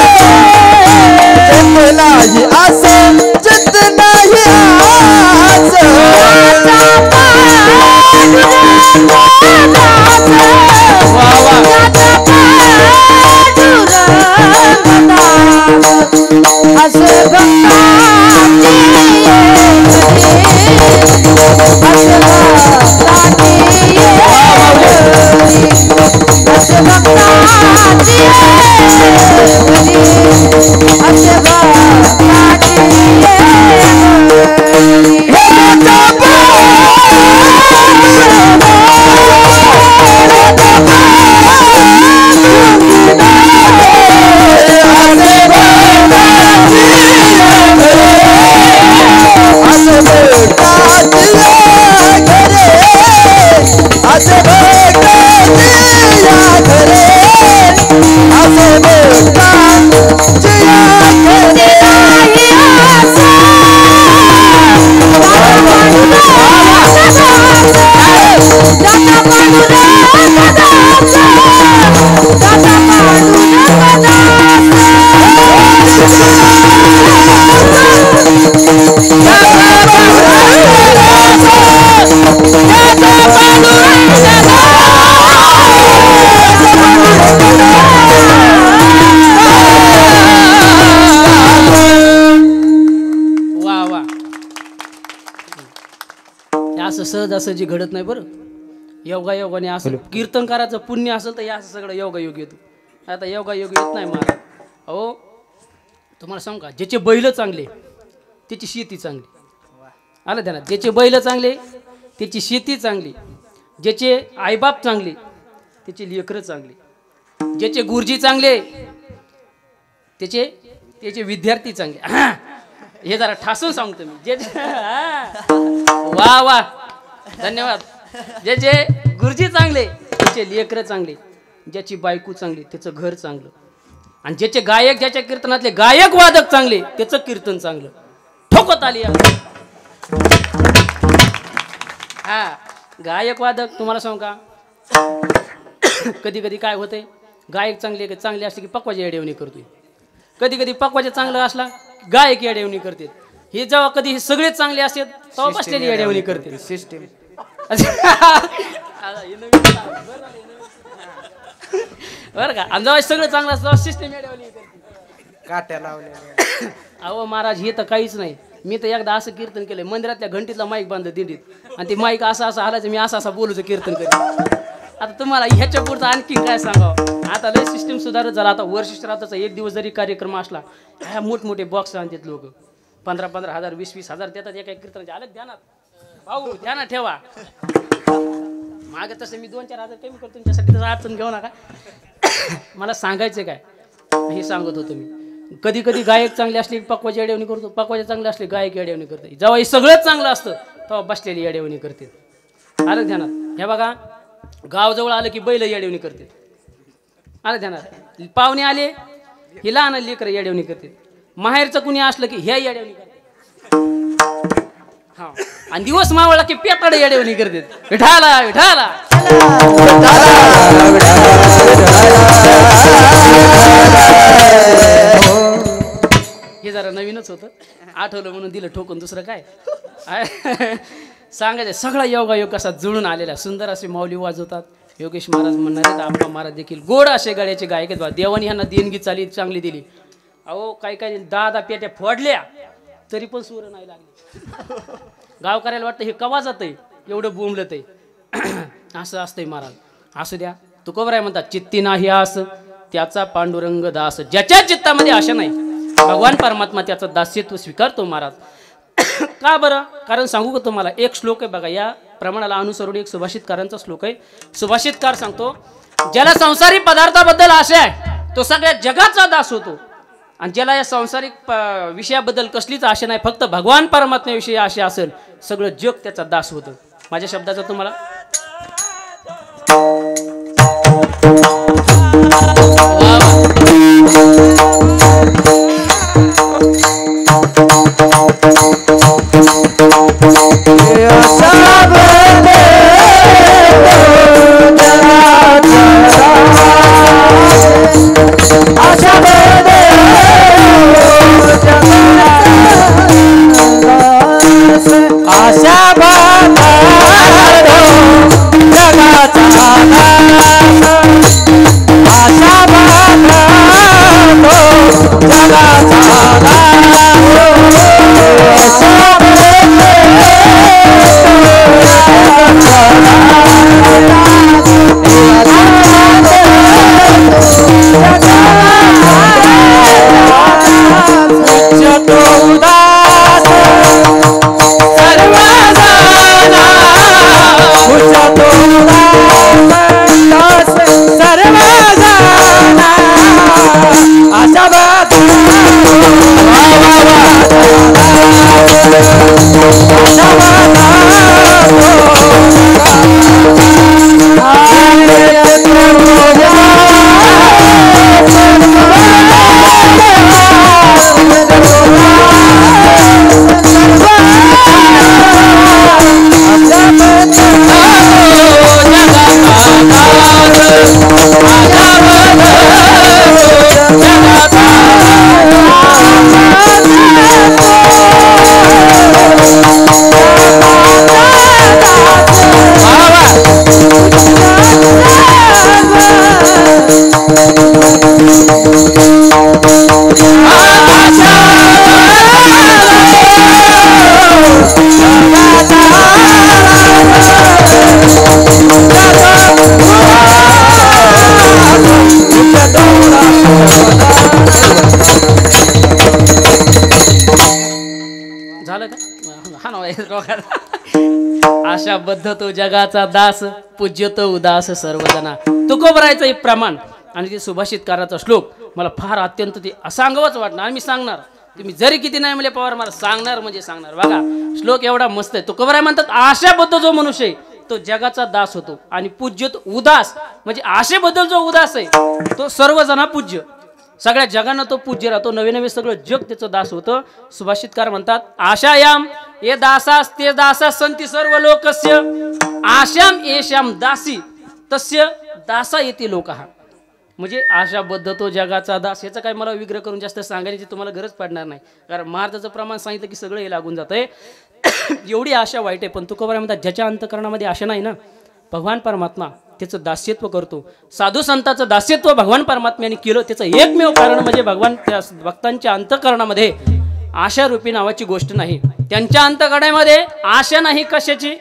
चित्ती नाही आस चित्ती नाही आस चित्ती नाही आस चित्ती नाही आस सहजासहजी घडत नाही बरं योगायोगाने असं कीर्तनकाराचं पुण्य असेल तर हे असं सगळं योगायोग येतो आता योगायोग येत नाही महाराज अहो तुम्हाला सांगू का ज्याचे बैल चांगले त्याची शेती चांगली आलं ध्यानात ज्याचे बैल चांगले त्याची शेती चांगली ज्याचे आईबाप चांगले त्याची लेकरं चांगली ज्याचे गुरुजी चांगले त्याचे विद्यार्थी चांगले हे जरा ठासून सांगतो मी जे वा वा धन्यवाद ज्याचे गुरुजी चांगले त्याचे लेकरं चांगले, ज्याची बायको चांगली त्याचं घर चांगलं, आणि ज्याचे गायक ज्याच्या कीर्तनातले गायक वादक चांगले त्याचं कीर्तन चांगलं. ठोकत आली हा. गायक वादक तुम्हाला सांगू का, कधी कधी काय होतंय, गायक चांगले असले की पक्वाची येडेवणी करतोय, कधी कधी पक्वाचे चांगलं असला गायक येडेवणी करते. हे जेव्हा कधी हे सगळे चांगले असतात तेव्हा बसलेली येडेवणी करते सिस्टीम. बरं का, आणि जेव्हा सगळं चांगलं असतं सिस्टीम येडेवणी करते काट्या लावल्या. अहो महाराज हे तर काहीच नाही. मी तर एकदा असं कीर्तन केलंय, मंदिरातल्या घंटीतला माईक बांधलं दिंडीत, आणि ते माईक असं हलायचं, मी असं बोलूचं कीर्तन करेन. आता तुम्हाला ह्याच्या पुढचं आणखी काय सांगावं. आता लय सिस्टीम सुधारत झाला. आता वर्षश्राद्धाचा एक दिवस जरी कार्यक्रम असला, ह्या मोठमोठे बॉक्स आणतात लोक, 15,000 20,000 देतात एका कीर्तनाचे. आलं ध्यानात भाऊ, ध्यानात ठेवा. मागे तसं मी 2-4 हजार कमी करतो तुमच्यासाठी, तसं अडचण घेऊ नका. मला सांगायचं काय हे सांगत होतो मी. कधी कधी गायक चांगले असले पक्वाची येडेवणी करतो, पक्वाचे चांगले असले गायक येडेवणी करते. जेव्हा हे सगळंच चांगलं असतं तेव्हा बसलेली येडेवणी करते. आलं ध्यानात. हे बघा, गावजवळ आलं की बैल येडेवणी करते. आलं ध्यानात. पाहुणे आले ही लहान लेकरं येडेवणी करते. माहेरचं कुणी असलं की ह्या येडेवणी करते. हा, आणि दिवस मावळला की पेटाडे येडेवणी करते. विठाला विठाला हे जरा नवीनच होतं, आठवलं म्हणून दिलं ठोकून. दुसरं काय सांगायचं. सगळा योगायोग कसा जुळून आलेला. सुंदर असे माऊली वाजवतात. योगेश महाराज म्हणणारे आप्पा महाराज देखील गोड असे गळ्याचे गायक आहेत. देवानी ह्यांना देणगी चांगली दिली. अहो काही 10 पेट्या फोडल्या तरी पण सूर नाही लागली. गावकऱ्याला वाटतं हे कवा जातंय, एवढं बोंबलत आहे. असं असतंय महाराज. असू द्या. तुकोबराय म्हणतात, चित्ती नाही आस त्याचा पांडुरंग दास. ज्याच्या चित्तामध्ये आशा नाही भगवान परमात्मा त्याचं दास्यत्व स्वीकारतो महाराज. का बरं? कारण सांगू का तुम्हाला, एक श्लोक आहे बघा, या प्रमाणाला अनुसरून एक सुभाषितकारांचा श्लोक आहे. सुभाषितकार सांगतो, ज्याला संसारिक पदार्थाबद्दल आशा आहे तो सगळ्या जगाचा दास होतो, आणि ज्याला या संसारिक विषयाबद्दल कसलीच आशा नाही, फक्त भगवान परमात्म्याविषयी आशा असेल, सगळं जग त्याचा दास होतं. माझ्या शब्दाचा तुम्हाला आशाबद्ध तो जगाचा दास, पूज्यतो उदास सर्वजना. तुकोबरायचं एक प्रमाण आणि ते सुभाषितकाराचा श्लोक मला फार अत्यंत ते असांगवच वाटणार. मी सांगणार, तुम्ही जरी किती नाही म्हणजे पवार मला सांगणार म्हणजे सांगणार. बघा श्लोक एवढा मस्त आहे. तुकोबराय म्हणतात, आशाबद्ध जो मनुष्य आहे तो जगाचा दास होतो आणि पूज्य तो उदास म्हणजे आशेबद्दल जो उदास आहे तो सर्वजण पूज्य, सगळ्या जगांना तो पूज्य राहतो, नवे नवे सगळं जग त्याचं दास होतं. सुभाषितकार म्हणतात आशायाम ये दासास ते दासास संती सर्व लोकस्य आशाम येशाम दासी तस्य दासा येते लोकहा. म्हणजे आशाबद्ध तो जगाचा दास. याचा काय मला विग्रह करून जास्त सांगायची तुम्हाला गरज पडणार नाही, कारण महाराजाचं प्रमाण सांगितलं की सगळं हे लागून जातंय. एवढी आशा वाईट आहे, पण तुकोबाराय म्हणतात ज्याच्या अंतकरणामध्ये आशा नाही ना, भगवान परमात्मा त्याचं दास्यत्व करतो. साधू संतांचं दास्यत्व भगवान परमात्म्याने केलं, त्याचं एकमेव कारण म्हणजे भगवान त्या भक्तांच्या अंतकरणामध्ये आशा रूपी नावाची गोष्ट नाही. त्यांच्या अंतकरणामध्ये आशा नाही कशाची.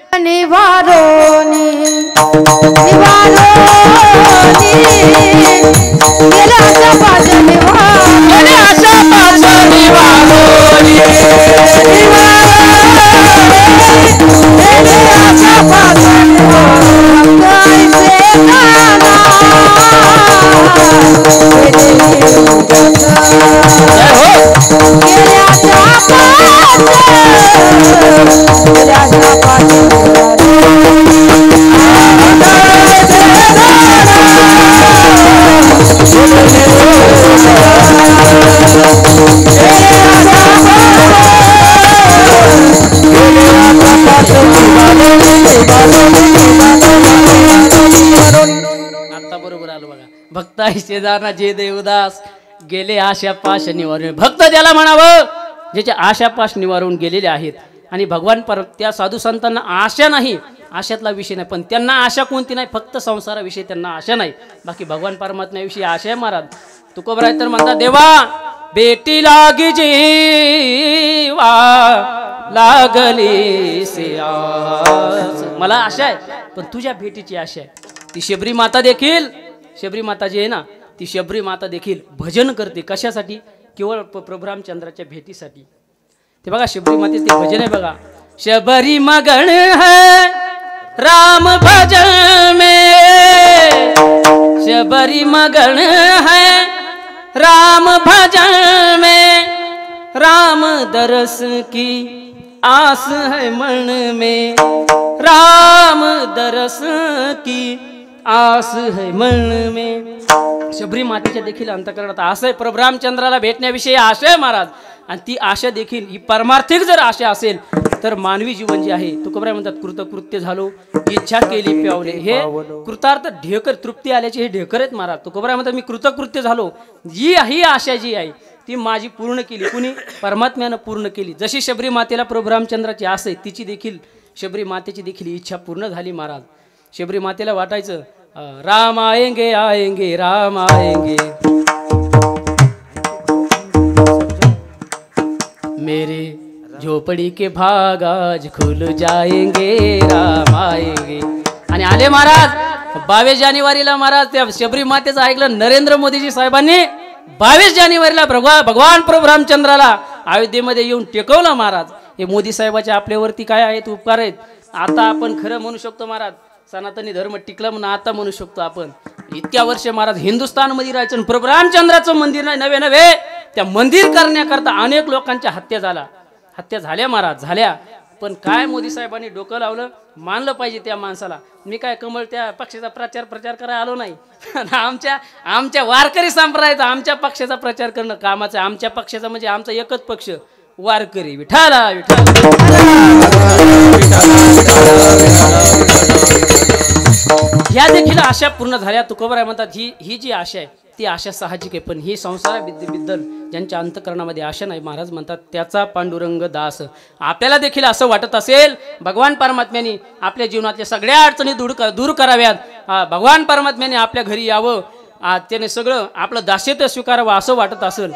आता बरोबर आलो बघा. भक्त शेजारना जे देवदास गेले आशा पाश निवारून. भक्त ज्याला म्हणावं ज्याच्या आशा पाश निवारून गेलेले आहेत. आणि भगवान त्या साधू संतांना आशा नाही, आशातला विषय नाही, पण त्यांना आशा कोणती नाही, फक्त संसाराविषयी त्यांना आशा नाही, बाकी भगवान परमात्म्याविषयी आशा आहे. महाराज तुकोबराय तर म्हणतात देवा बेटी लागी जीवा लागली से आस. मला आशा आहे, पण तुझ्या भेटीची आशा आहे. ती शबरी माता देखील, शबरी माता जी आहे ना, ती शबरी माता देखील भजन करते. कशासाठी? केवळ प्रभू रामचंद्राच्या भेटीसाठी. ते बघा शबरी मातेचे ते भजन आहे बघा. शबरी मगन है राम भजन में, शबरी मगन है राम भजन में, राम दरस की आस है मन में, राम दरस की आस है मन में. शबरी मातेच्या देखील अंतकरणात आशा आहे, प्रभू रामचंद्राला भेटण्याविषयी आशा आहे महाराज. आणि ती आशा देखील ही परमार्थिक जर आशा असेल तर मानवी जीवन जे आहे तुकोबराय म्हणतात कृतकृत्य झालो इच्छा केली प्यावले. हे कृतार्थ ढेकर तृप्ती आल्याचे हे ढेकर आहेत महाराज. तुकोबराय म्हणतात मी कृतकृत्य झालो, जी ही आशा जी आहे ती माझी पूर्ण केली. कुणी? परमात्म्यानं पूर्ण केली. जशी शबरी मातेला प्रभू रामचंद्राची आस आहे, तिची देखील शबरी मातेची देखील इच्छा पूर्ण झाली महाराज. शबरी मातेला वाटायचं राम आएंगे आएंगे राम आएंगे, मेरे झोपड़ी के भाग आज खुल जाएंगे राम आएंगे. आणि आले महाराज 22 जानेवारीला महाराज त्या शबरी मातेचं ऐकलं नरेंद्र मोदीजी साहेबांनी. 22 जानेवारीला भगवान प्रभू रामचंद्राला अयोध्येमध्ये येऊन टेकवलं महाराज. हे मोदी साहेबाचे आपल्यावरती काय आहेत उपकार आहेत. आता आपण खरं म्हणू शकतो महाराज सनातनी धर्म टिकला म्हणून आता म्हणू शकतो आपण. इतक्या वर्ष महाराज हिंदुस्थानमध्ये राहायचं, प्रभू रामचंद्राचं मंदिर नाही, नवे नवे त्या मंदिर करण्याकरता अनेक लोकांच्या हत्या झाल्या महाराज झाल्या. पण काय मोदी साहेबांनी डोकं लावलं, मानलं पाहिजे त्या माणसाला. मी काय कमळ त्या पक्षाचा प्रचार करायला आलो नाही. आमच्या वारकरी संप्रदायाचा आमच्या पक्षाचा प्रचार करणं कामाचं. आमच्या पक्षाचा म्हणजे आमचा एकच पक्ष वारकरी. विठाला विठाला. ह्या देखील आशा पूर्ण झाल्या. तुकोबराय म्हणतात ही जी आशा आहे ती आशा साहजिक आहे, पण ही संसाराबद्दल ज्यांच्या अंतकरणामध्ये आशा नाही महाराज म्हणतात त्याचा पांडुरंग दास. आपल्याला देखील असं वाटत असेल भगवान परमात्म्याने आपल्या जीवनातल्या सगळ्या अडचणी दूर कराव्यात, भगवान परमात्म्याने आपल्या घरी यावं, त्याने सगळं आपलं दास्यत्व स्वीकारावं असं वाटत असेल.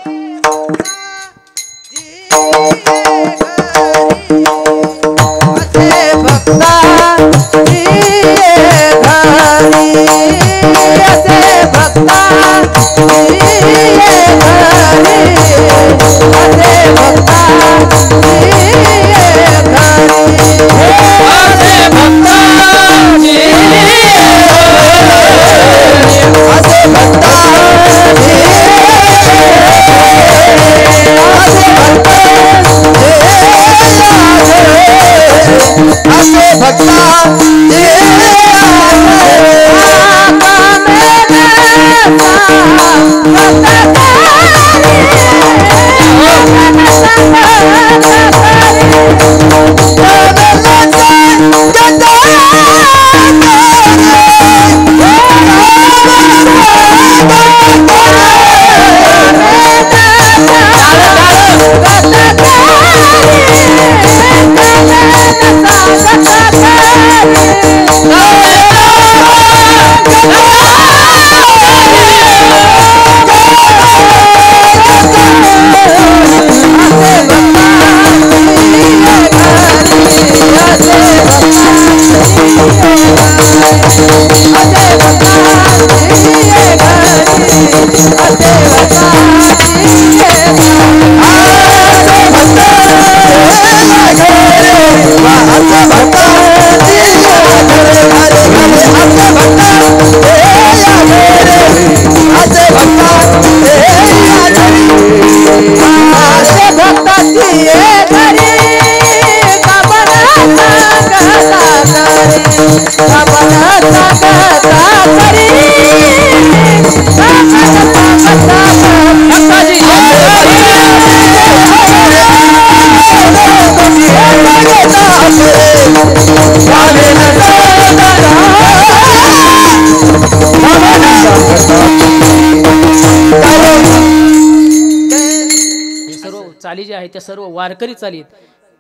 चाली जे आहे त्या सर्व वारकरी चालीत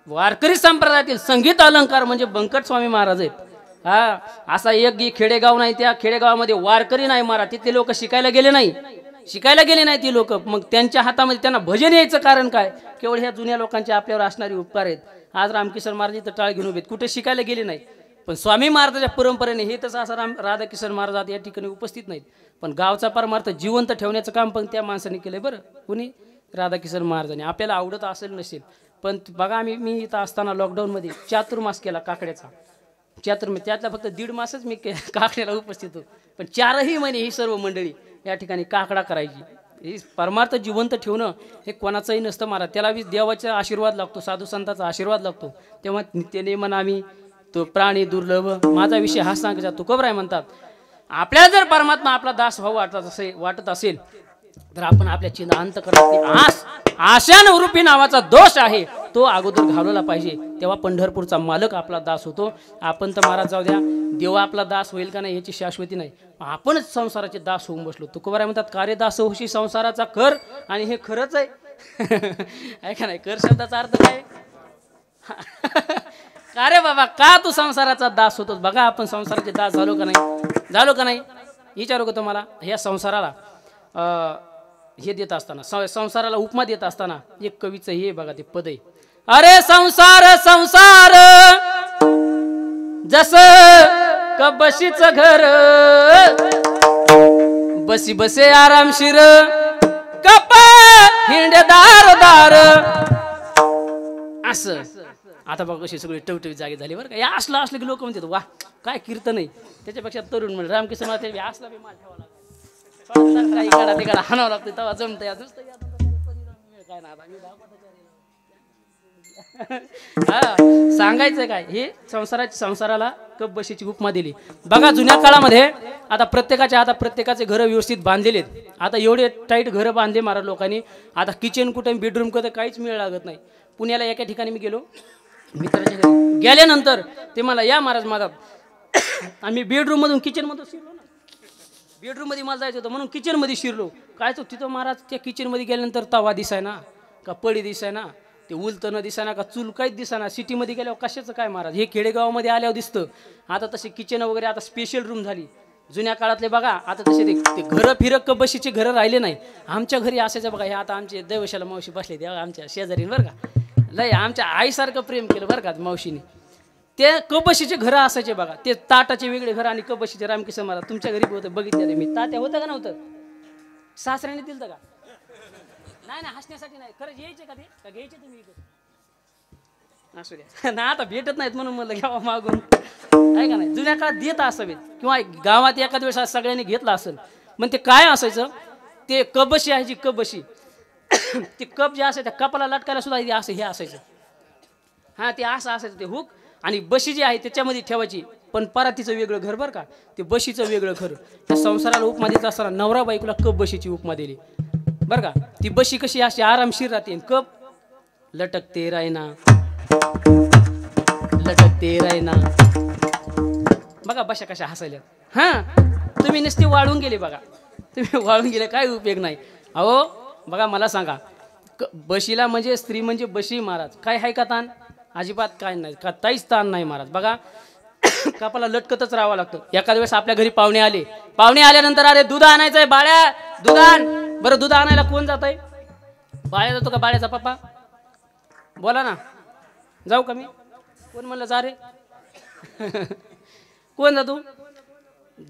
वारकरी संप्रदायातील संगीत अलंकार म्हणजे बंकट स्वामी महाराज आहेत. हा असा एक खेडेगाव नाही त्या खेडेगावामध्ये वारकरी नाही महाराज. तिथले लोक शिकायला गेले नाही ती लोक. मग त्यांच्या हातामध्ये त्यांना भजन यायचं कारण काय? केवळ ह्या जुन्या लोकांचे आपल्यावर असणारे उपकार आहेत. आज रामकिशन महाराज इथं टाळ घेऊन उभेत, कुठे शिकायला गेले नाही. पण स्वामी महाराजाच्या परंपरेने हे तसं असं राधाकिशन महाराज या ठिकाणी उपस्थित नाहीत. पण गावचा परमार्थ जिवंत ठेवण्याचं काम पण त्या माणसाने केलंय. बरं कुणी? राधाकिशन महाराजांनी. आपल्याला आवडत असेल नसेल पण बघा मी इथं असताना लॉकडाऊनमध्ये चातुर्मास केला काकड्याचा. चातुर्मास त्यातला फक्त 1.5 मासच मी काकड्याला उपस्थित होतो. पण 4ही महिने ही सर्व मंडळी या ठिकाणी काकडा करायची. हे परमार्थ जिवंत ठेवणं हे कोणाचंही नसतं महाराज. त्याला देवाचा आशीर्वाद लागतो, साधू संतांचा आशीर्वाद लागतो. तेव्हा नित्यनेमन आम्ही तो प्राणी दुर्लभ. माझा विषय हा सांगायचा. तुकोबराय म्हणतात आपल्याला जर परमात्मा आपला दास व्हावा वाटत असेल तर आपण आपल्या चिंता अंत करत आशान रूपी नावाचा दोष आहे तो अगोदर घालवला पाहिजे. तेव्हा पंढरपूरचा मालक आपला दास होतो. आपण तर महाराज जाऊ द्या, देवा आपला दास होईल का नाही याची शाश्वती नाही. आपणच संसाराचे दास होऊन बसलो. तुकोबराय म्हणतात कार्यदास होशी संसाराचा कर. आणि हे खरंच आहे का नाही? कर शब्दाचा अर्थ काय? का रे बाबा का तू संसाराचा दास होतोस? बघा आपण संसाराचे दास झालो का नाही विचारू का तुम्हाला? ह्या संसाराला हे देत असताना संसाराला उपमा देत असताना एक कवीचं हे बघा ते पद आहे. अरे संसार संसार जस कबशीच घर बसी बसे आरामशीर कप हिंडदार दार असं. आता बघा कशी सगळी टवटवी जागी झाली बरं का. या असलं की लोक म्हणतात वा काय कीर्तन आहे. त्याच्यापेक्षा तरुण म्हणजे रामकृष्ण महाराज असला बी माल ठेवा लागतो, तिकडा हाणावं लागतं तेव्हा जमत. सांगायचं काय? हे संसाराला कप बशीची उपमा दिली. बघा जुन्या काळामध्ये आता प्रत्येकाचे घर व्यवस्थित बांधलेले आहेत. आता एवढे टाईट घर बांधले महाराज लोकांनी. आता किचन कुठे बेडरूम कुठे काहीच मिळ लागत नाही. पुण्याला एका ठिकाणी मी गेलो मित्राच्या घरी. गेल्यानंतर ते मला या महाराज माझा आम्ही बेडरूम मधून किचन मधून शिरलो ना. बेडरूम मध्ये मला जायचं होतं म्हणून किचन मध्ये शिरलो. काय तो तिथं महाराज त्या किचन मध्ये गेल्यानंतर तवा दिसाय ना का पडी दिसाय ना ते उलतनं दिसाय ना का चूल काहीच दिसाना. सिटीमध्ये गेल्यावर कशाचं काय महाराज? हे खेडेगावामध्ये आल्यावर दिसतं. आता तसे किचन वगैरे आता स्पेशल रूम झाली. जुन्या काळातले बघा आता तसे ते घरं फिरक बशीचे घरं राहिले नाही. आमच्या घरी असायचं बघा. हे आता आमचे दैवशाला मावशी बसले तेव्हा आमच्या शेजारीन बरं का. लय आमच्या आईसारखं प्रेम केलं बरं का मावशीने. ते कबशीचे घरं असायचे बघा. ते ताटाचे वेगळे घर आणि कबशीचे. रामकिशन महाराज तुमच्या घरी होतं बघितलं मी. तात्या होतं का नव्हतं? सासऱ्याने दिलं का? नाही हसण्यासाठी नाही खरंच यायचे का ते का घ्यायचे तुम्ही इकडे? असू द्या ना आता भेटत नाहीत म्हणून मला घ्यावा मागून आहे का नाही. जुन्या काळात देत असावेत किंवा गावात एखाद वेळेस सगळ्यांनी घेतला असेल. मग ते काय असायचं? ते कबशी आहे जी कबशी ते कप जे असायचं त्या कपाला लटकायला सुद्धा असं हे असायचं. हां ते असं असायचं ते हुक. आणि बशी जी आहे त्याच्यामध्ये ठेवायची. पण परातीचं वेगळं घर बरं का. ते बशीचं वेगळं घर. त्या संसाराला उपमा देत असताना नवरा बायकोला कप बशीची उपमा दिली बरं का. ती बशी कशी अशी आरामशीर राहते. कप लटकते रायना बघा बशा कशा हसायल्या. हां तुम्ही नुसते वाळून गेले बघा. तुम्ही वाळून गेले काय उपयोग नाही. अहो बघा मला सांगा बशीला म्हणजे स्त्री म्हणजे बशी महाराज. काय आहे का ताण? अजिबात काय नाही का ताईच ताण नाही महाराज. बघा कपाला लटकतच राहावं लागतं. एखाद्या वेळेस आपल्या घरी पाहुणे आल्यानंतर अरे दूध आणायचंय बाळ्या दूध आण. बरं दूध आणायला कोण जात आहे? बाळ्या जातो का बाळ्याचा पप्पा? बोला ना. जाऊ का मी? कोण म्हणलं जा रे? कोण जातो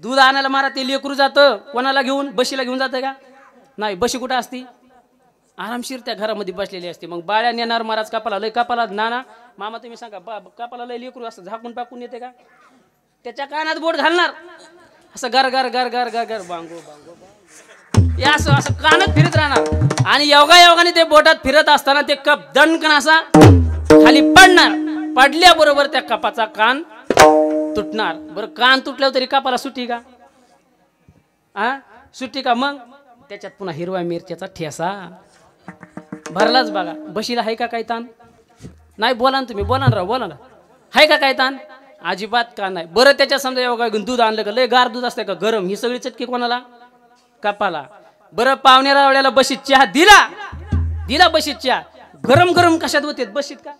दूध आणायला? महाराज ते लेकरू जातं. कोणाला घेऊन? बशीला घेऊन जातं का? नाही. बशी कुठं असती? आरामशीर त्या घरामध्ये बसलेली असते. मग बाळ्या नेणार महाराज कपाला नाना मामा तुम्ही सांगा कपाला लय लेकरू असं झाकून टाकून येते का? त्याच्या कानात बोट घालणार असं गर गर गर गर गर गर बांगो बांगो असं कानात फिरत राहणार. आणि योगाने ते बोटात फिरत असताना ते कप दणकन असा खाली पडल्याबरोबर त्या कपाचा कान तुटणार. बरं कान तुटल्यावर तरी कपाला सुट्टी का? सुट्टी का? मग त्याच्यात पुन्हा हिरव्या मिरच्याचा ठेसा भरलाच बघा. बशीला आहे का काही ताण? नाही. बोला ना तुम्ही, बोला ना राव, बोला ना. आहे का काय ताण? अजिबात का नाही. बरं त्याच्यात समजा एवढं दूध आणलं का, लय गार दूध असतं का गरम, ही सगळी चटकी कोणाला? कपाला. बरं पाहुण्याला आवड्याला बशीत चहा दिला बशीत चहा, गरम गरम कशात होते बशीत का?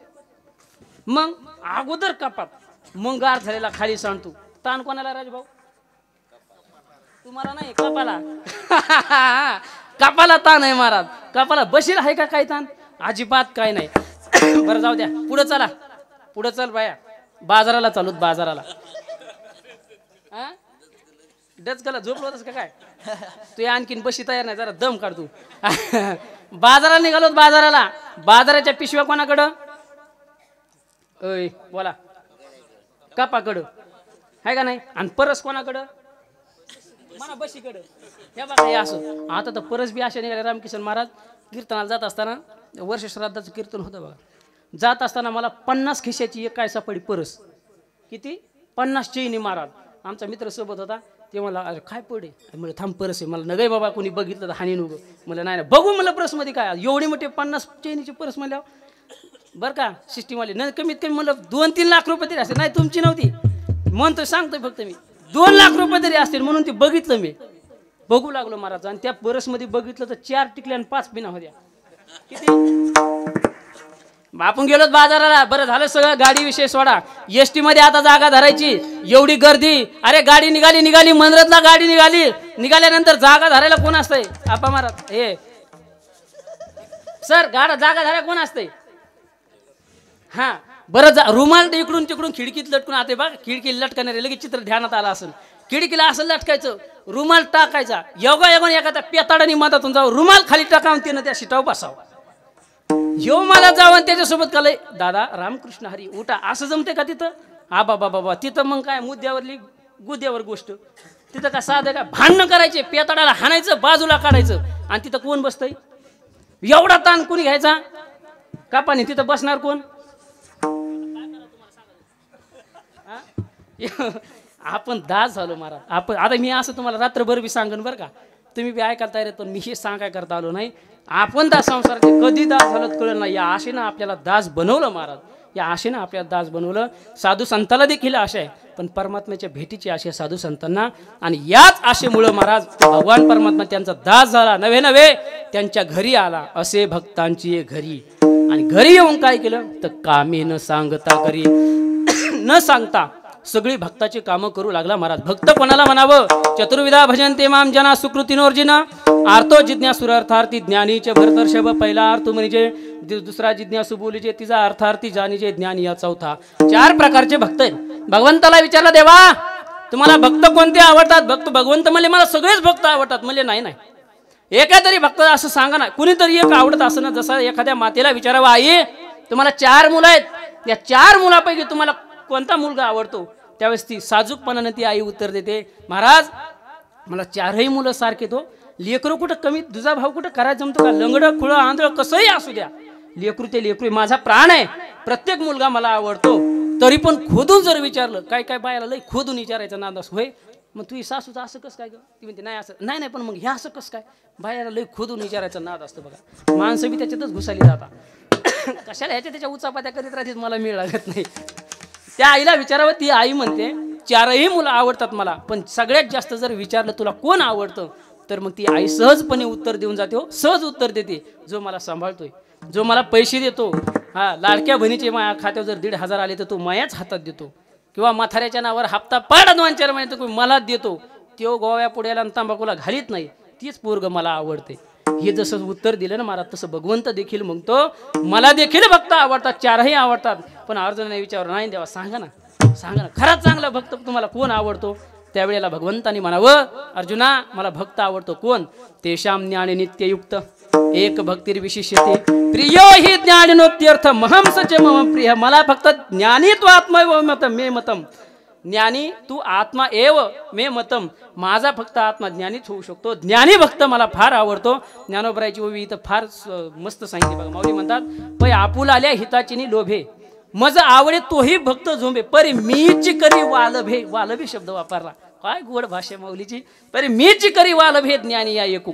मग अगोदर कपात, मग गार झालेला खाली सांडतो. ताण कोणाला राजभाऊ? तुम्हाला नाही, कपाला. कपाला ताण आहे महाराज. कपाला. बशीला आहे का काय ताण? अजिबात काय नाही. बरं जाऊ द्या, पुढे चला. पुढे चल बाया, बाजाराला चालूत. बाजाराला डचकला झोपलो होतस का काय? तू आणखीन बशी तयार नाही, जरा दम काढ तू. बाजाराला निघालोत. बाजाराला. बाजाराच्या पिशव्या कोणाकडं? बोला. कपाकडं आहे का नाही? आणि परस कोणाकडं? मला बशीकडं. हे बघा हे असं. आता तर परस बी अशा निघाले. रामकिशन महाराज कीर्तनाला जात असताना, वर्ष श्राद्धाचं कीर्तन होतं बघा, जात असताना मला 50 खिशाची एक काय सापडी परस. किती? 50 चैनी महाराज. आमचा मित्र सोबत होता. ते मला अरे काय पडे, म्हणजे थांब परस आहे. मला नगय बाबा कोणी बघितलं तर हानी नको. मला नाही बघू, मला परसमध्ये काय एवढी मोठी 50 चैनीची परस म्हणल्यावर बरं का सिस्टीमवाले नाही, कमीत कमी मला 2-3 लाख रुपये तरी असते. नाही तुमची नव्हती म्हणतो, सांगतोय फक्त मी, 2 लाख रुपये तरी असतील म्हणून ते बघितलं मी. बघू लागलो महाराज. आणि त्या परसमध्ये बघितलं तर 4 टिकल्या आणि 5 पिना होत्या. किती? आपण गेलोत बाजाराला. बरं झालं सगळं. गाडी विषय सोडा. एसटी मध्ये आता जागा धरायची, एवधी गर्दी. अरे गाडी निघाली मंदिरातला गाडी निघाल्यानंतर जागा धरायला कोण असतंय? आपा महाराज. हे सर जागा धरायला कोण असतंय? हा बरं रुमाल इकडून तिकडून खिडकीत लटकून आता बघ, खिडकी लटकणारे लगेच चित्र ध्यानात आलं असेल. खिडकीला असं लटकायचं, रुमाल टाकायचा, योगा एखाद्या पेताडानी मधातून जाऊ, रुमाल खाली टाकावून त्यानं त्या शिटावर बसावं. यो मला जावं त्याच्यासोबत कालय दादा रामकृष्ण हरी उठा, असं जमते का तिथं? बाबा तिथं मग काय मुद्द्यावरली गुद्द्यावर गोष्ट. तिथं का साधं का भांडणं करायचे, पेताडाला हाणायचं, बाजूला काढायचं. आणि तिथं कोण बसतंय? एवढा ताण कोणी घ्यायचा? कापाने तिथं बसणार कोण? आपण दास झालो महाराज. आपण आता मी असं तुम्हाला रात्रभर बी सांगन बरं का, तुम्ही बी ऐकायला तयार. पण मी हे सांगाय करता आलो नाही. आपण दास संसाराचे कधी दास झालं कळलं नाही. या आशेनं आपल्याला दास बनवलं महाराज. या आशेनं आपल्याला दास बनवलं. साधू संताला देखील आशा आहे, पण परमात्म्याच्या भेटीची आशा साधू संतांना. आणि याच आशेमुळं महाराज भगवान परमात्मा त्यांचा दास झाला. नव्हे त्यांच्या घरी आला. असे भक्तांची घरी. आणि घरी येऊन काय केलं तर कामे न सांगता, घरी न सांगता सगळी भक्ताची कामं करू लागला महाराज. भक्त कोणाला म्हणावं? चतुर्विधा भजनते माम जना सुकृतीनोर्जिना. आर्तो जिज्ञासुर अर्थार्थी ज्ञानीचे भरतर्षभ. पहिला अर्थ म्हणजे दुसरा जिज्ञासू बोलीचे, तिचा अर्थार्थी जाणीचे ज्ञानी या चौथा. 4 प्रकारचे भक्त आहेत. भगवंताला विचारलं देवा तुम्हाला भक्त कोणते आवडतात? भगवंत म्हणले मला सगळेच भक्त आवडतात. म्हणले नाही एका तरी भक्त असं सांगा ना. कुणीतरी एक आवडत असं ना. जसं एखाद्या मातेला विचारावं आई तुम्हाला 4 मुलं आहेत, या 4 मुलापैकी तुम्हाला कोणता मुलगा आवडतो? त्यावेळेस ती साजूकपणाने ती आई उत्तर देते महाराज मला 4ही मुलं सारखे. तो लेकरू कुठं कमी, तुझा भाव कुठं करायचं जमतो का? लंगडं खुळं आंधळं कसंही असू द्या, लेकरू ते लेकरू माझा प्राण आहे. प्रत्येक मुलगा मला आवडतो. तरी पण खोदून जर विचारलं, काय बायाला लय खोदून विचारायचं नाद असं. होय मग तुझी सासूचं असं कसं काय? ती म्हणते नाही असं नाही पण मग हे असं कसं काय? बायाला लय खोदून विचारायचं नाद असतं बघा. माणसं बी त्याच्यातच घुसाली जातात. कशाला ह्याच्या त्याच्या उचापात्या करीत राहतील, मला मिळ लागत नाही. त्या आईला विचारावं. ती आई म्हणते 4ही मुलं आवडतात मला, पण सगळ्यात जास्त जर विचारलं तुला कोण आवडतं तर मग ती आई सहजपणे उत्तर देऊन जाते. हो सहज उत्तर देते. जो मला सांभाळतोय, जो मला पैसे देतो. लाडक्या बहिणीचे माझ्या खात्यावर जर 1,500 आले तर तो मायाच हातात देतो. किंवा म्हाताऱ्याच्या नावावर हप्ता पाडा 2-4 महिने तो मलाच देतो. तो गोव्या पुड्याला आणि तंबाखूला घालीत नाही. तीच पोरग मला आवडते. हे जसं उत्तर दिलं ना महाराज, तसं भगवंत देखील म्हणतो मला देखील भक्त आवडतात, 4ही आवडतात. पण अर्जुनाने विचारलं नाही देवा सांगा ना खराच चांगला भक्त तुम्हाला कोण आवडतो? त्यावेळेला भगवंतानी म्हणावं अर्जुना मला भक्त आवडतो कोण? तेषाम ज्ञान नित्ययुक्त एक भक्तिर्विशिष्यते प्रियो हि ज्ञानिनोत्यर्थ महंसच मम प्रिय. मला फक्त ज्ञानी तू आत्मा मतम मे मतम. ज्ञानी तू आत्मा एव मे मतम. माझा फक्त आत्मा ज्ञानीच होऊ शकतो. ज्ञानी भक्त मला फार आवडतो. ज्ञानोबरायची ओवी इथं फार मस्त सांगितली बघा. माऊली म्हणतात पै आपुल आल्या हिताचिनी लोभे मज आवडे तोही भक्त झोंबे परी मीची करी वालभे, वालभे शब्द वापरला, काय गोड भाषा माऊलीची. परी मीची करी वालभे ज्ञानी या एकू.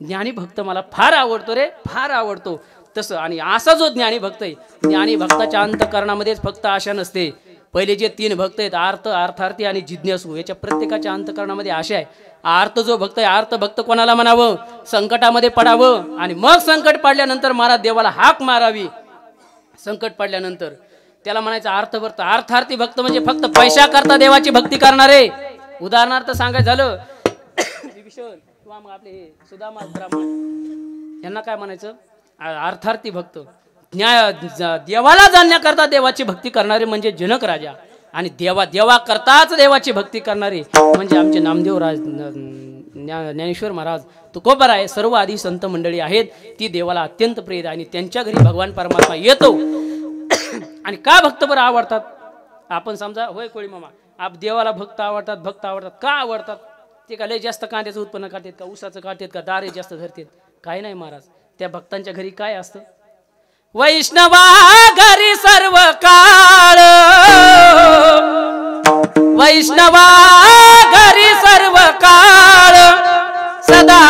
ज्ञानी भक्त मला फार आवडतो रे, फार आवडतो. तसं आणि असा जो ज्ञानी भक्त आहे, ज्ञानी भक्ताच्या अंतकरणामध्येच फक्त आशा नसते. पहिले जे 3 भक्त आहेत, आर्त, अर्थार्थी आणि जिज्ञासू, याच्या प्रत्येकाच्या अंतकरणामध्ये आशा आहे. आर्त जो भक्त आहे, आर्त भक्त कोणाला म्हणावं, संकटामध्ये पडावं आणि मग संकट पडल्यानंतर महाराज देवाला हाक मारावी. संकट पडल्यानंतर त्याला म्हणायचं अर्थभक्त. अर्थार्थी भक्त म्हणजे फक्त पैसा करता देवाची भक्ती करणारे. उदाहरणार्थ सांगायचं झालं विभीषण किंवा मग आपले सुदामा ब्राह्मण, यांना काय म्हणायचं, अर्थार्थी भक्त. देवाला जाणण्याकरता देवाची भक्ती करणारे म्हणजे जनक राजा, आणि देवा करताच देवाची भक्ती करणारे म्हणजे आमचे नामदेव राज, ज्ञानेश्वर महाराज, तुकोबर आहे. सर्व आदी संत मंडळी आहेत, ती देवाला अत्यंत प्रिय आणि त्यांच्या घरी भगवान परमात्मा येतो. आणि का भक्त बरं आवडतात, आपण समजा होय कोळी मामा, आप देवाला भक्त आवडतात. भक्त आवडतात का आवडतात, ते का लय जास्त कांद्याचं उत्पन्न काढतात का, ऊसाचं काढतात का, दारे जास्त धरतात, काय नाही महाराज. त्या भक्तांच्या घरी काय असतं, वैष्णवा घरी सर्व काळ, वैष्णवा घरी सर्व काळ, सदा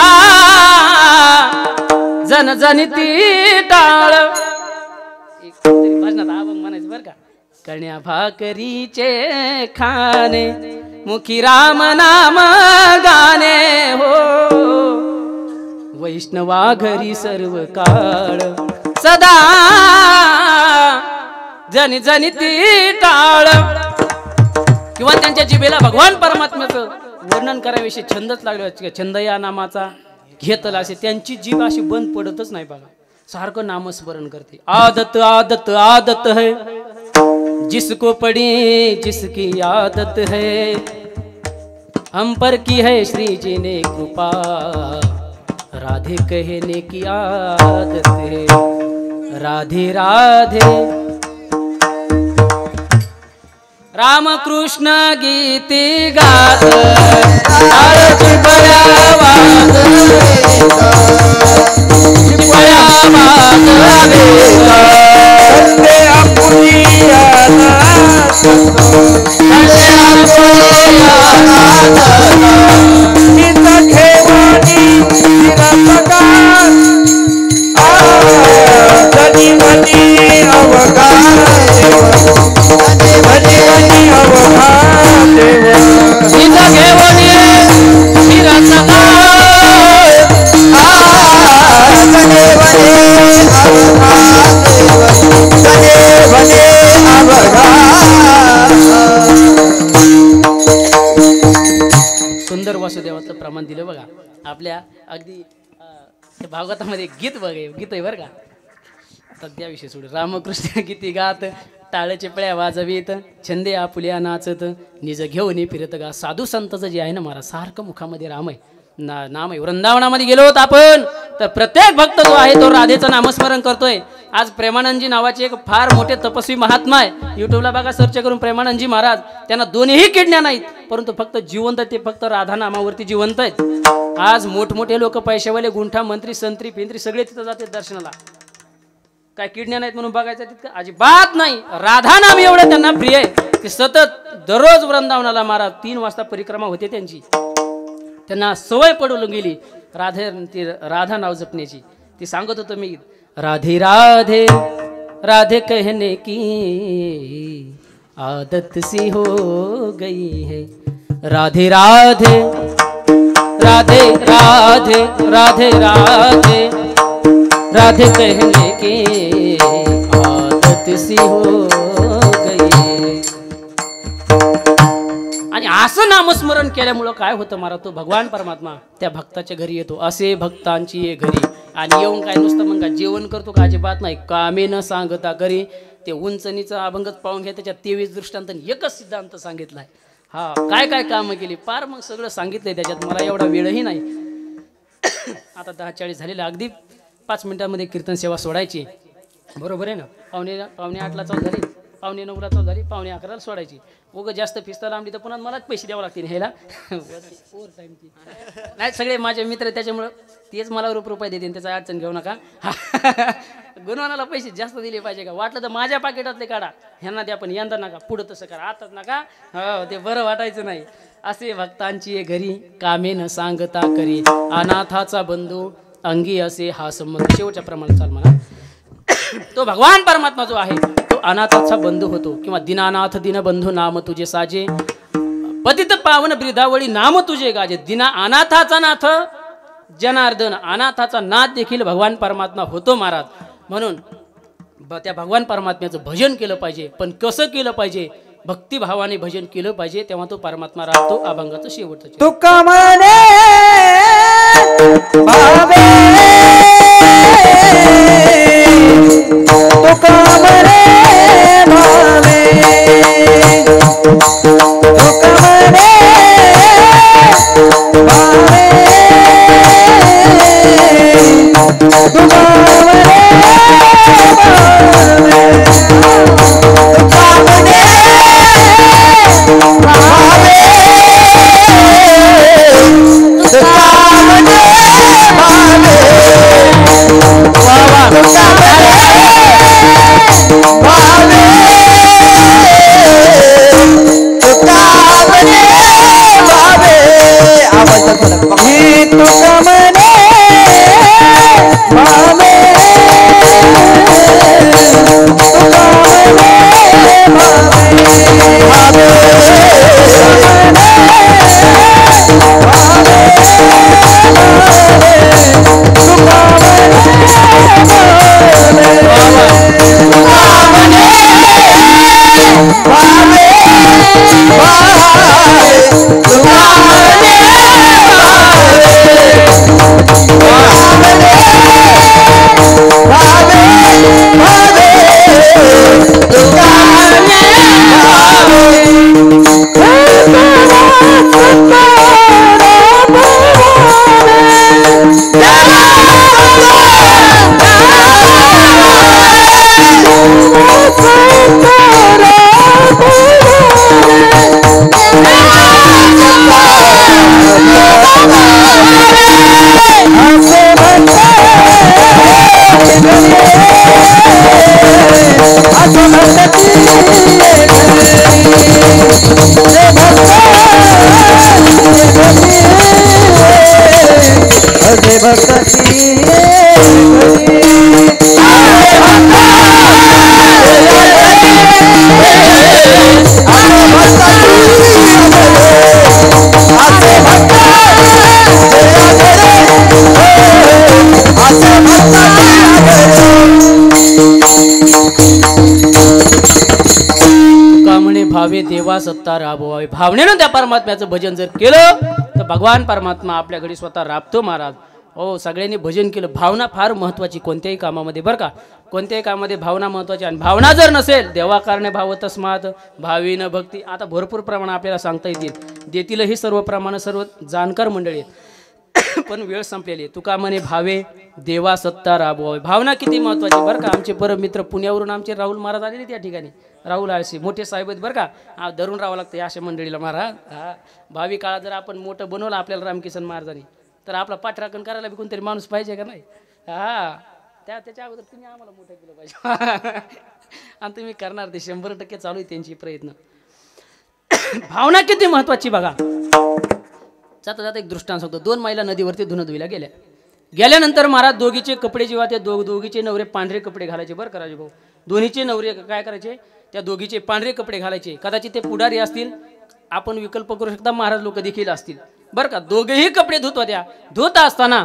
जनजनिती टाळ. भजनात अभंग म्हणायचं बरं का, कण्या भाकरीचे खाणे, मुखी राम नाम गाणे हो, वैष्णवा घरी सर्व काळ, सदा जनिती टाळ. किंवा त्यांच्या जिभेला भगवान परमात्म्याचं वर्णन कराविषयी छंदच लागले, छंद या नामाचा घेतला असे, त्यांची जीभ अशी बंद पडतच नाही बघा, सारखं नामस्मरण करते. आदत आदत आदत है जिसको पड़ी जिसकी आदत है, हम पर की है श्री जी ने कृपा, राधे कहने की आदत है, राधे राधे. राम कृष्ण गीती गात, आरती बयावाद, बयावाद संते आपुलियाना, संते आपुलियाना, नित खेवानी निरपकार, जनी मनी अवकार देव, जनी अवकार देव, नित खेवानी निरपकार, जनी मनी अवकार देव, जनी मनी अवकार. सुंदर वासुदेवाचं प्रमाण दिलं बघा आपल्या अगदी भागवतामध्ये. गीत बघ, गीत आहे बरं का. आता त्याविषयी सोड. रामकृष्ण गीती गात, टाळ चिपळ्या वाजवीत, छंदे आपुल्या नाचत, निज घेऊन फिरत गा. साधू संताचं जे आहे ना महाराज, सारखं मुखामध्ये राम आहे, नाम आहे. वृंदावनामध्ये गेलो होत आपण तर प्रत्येक भक्त जो आहे तो राधेचं नामस्मरण करतोय. आज प्रेमानंदजी नावाचे एक फार मोठे तपस्वी महात्मा आहे, युट्यूबला बघा सर्च करून, प्रेमानंदजी महाराज. त्यांना दोन्हीही किडण्या नाहीत, परंतु फक्त जिवंत, ते फक्त राधा नामावरती जिवंत आहेत. आज मोठमोठे लोक, पैशावाले, गुंठा मंत्री, संत्री पिंत्री सगळे तिथं जातात दर्शनाला. काय किडण्या नाहीत म्हणून बघायचं तितकं अजिबात नाही. राधा नाम एवढं त्यांना प्रिय आहे की सतत दररोज वृंदावनाला महाराज 3 वाजता परिक्रमा होते त्यांची. त्यांना सवय पडून गेली राधा नाव जपण्याची. ती सांगत होतो मी, राधे राधे राधे कहने की आदत सी हो गई है, राधे राधे राधे राधे राधे राधे राधे कहने की आदत सी हो गई है. आणि असं नामस्मरण केल्यामुळं काय होतं महाराज, तो भगवान परमात्मा त्या भक्ताच्या घरी येतो. असे भक्तांची घरी आणि येऊन काय नुसतं मग काय जेवण करतो का, अजिबात नाही. कामे न सांगता करी. ते उंचनीचं अभंगच पाहून घ्या, त्याच्यात 23 दृष्टांत एकच सिद्धांत सांगितलाय. हा काय काय कामं केली पार मग सगळं सांगितलंय त्याच्यात. मला एवढा वेळही नाही. आता 10:40 झालेला, अगदी 5 मिनिटांमध्ये कीर्तन सेवा सोडायची, बरोबर आहे ना. पावणे 8ला चालू झाली. पावणे 9ला चालू झाली, पावणे 11ला सोडायची. उगं जास्त फिस्ता लांबली तर पुन्हा मलाच पैसे द्यावं लागतील ह्याला. नाही सगळे माझे मित्र त्याच्यामुळं तेच मला रुपये देतील, त्याचा अडचण घेऊ नका. गुणवानाला पैसे जास्त दिले पाहिजे का, वाटलं तर माझ्या पाकिटातले काढा, ह्यांना द्या पण यंदा नका, पुढं तसं करा, आताच नका. हो ते बरं वाटायचं नाही. असे भक्तांची घरी कामे न सांगता करी, अनाथाचा बंधू अंगी असे हा संबंध. शेवटच्या प्रमाणात चाल मला. तो भगवान परमात्मा जो आहे तो अनाथाचा बंधू होतो, किंवा दीनानाथ दीनबंधू नाम तुझे साजे, पतित पावन ब्रिधावळी नाम तुझे गाजे. दिना अनाथाचा नाथ जनार्दन, अनाथाचा नाथ देखील भगवान परमात्मा होतो महाराज. म्हणून त्या भगवान परमात्म्याचं भजन केलं पाहिजे. पण कसं केलं पाहिजे, भक्तिभावाने भजन केलं पाहिजे, तेव्हा तो परमात्मा राहतो. अभंगाचं शेवटचं तुका म्हणे भावे, तुका म्हणे भावे, तुका म्हणे भावे, तुका म्हणे भावे देवा सत्ता राबवावे. भावनेनं त्या परमात्म्याचं भजन जर केलं तर भगवान परमात्मा आपल्या घरी स्वतः राबतो महाराज. हो सगळ्यांनी भजन केलं. भावना फार महत्वाची कोणत्याही कामामध्ये बरं का. कोणत्याही कामामध्ये भावना महत्वाची. आणि भावना जर नसेल, देवा कारणे भाव तस्मात भावीन भक्ती. आता भरपूर प्रमाण आपल्याला सांगता येतील, देतीलही सर्व प्रमाण सर्व जाणकार मंडळी आहेत. पण वेळ संपलेली आहे. तुका म्हणे भावे देवा सत्ता राबवावे. भावना किती महत्वाची बरं का. आमचे परम मित्र पुण्यावरून आमचे राहुल महाराज आलेले त्या ठिकाणी. राहुल आळशी मोठे साहेब आहेत बरं का. धरून राहावं लागतं अशा मंडळीला महाराज. भावी काळात जर आपण मोठं बनवलं आपल्याला रामकिसन महाराजांनी, तर आपला पाठराखण करायला बी कोणतरी माणूस पाहिजे का नाही. त्याच्या अगोदर तुम्ही आम्हाला मोठं केलं पाहिजे. आणि तुम्ही करणार ते 100% चालू आहे त्यांची प्रयत्न. भावना किती महत्वाची बघा. जाता जाता एक दृष्टांत सांगतो. 2 महिला नदीवरती धुणं धुईला गेल्यानंतर महाराज दोघीचे कपडे जेव्हा ते दोघीचे नवरे पांढरे कपडे घालायचे बरं करायचे भाऊ. दोन्हीचे नवरे काय करायचे, त्या दोघीचे पांढरे कपडे घालायचे. कदाचित ते पुढारी असतील, आपण विकल्प करू शकता, महाराज लोक देखील असतील बरं का. दोघेही कपडे धुत होत्या. धुत असताना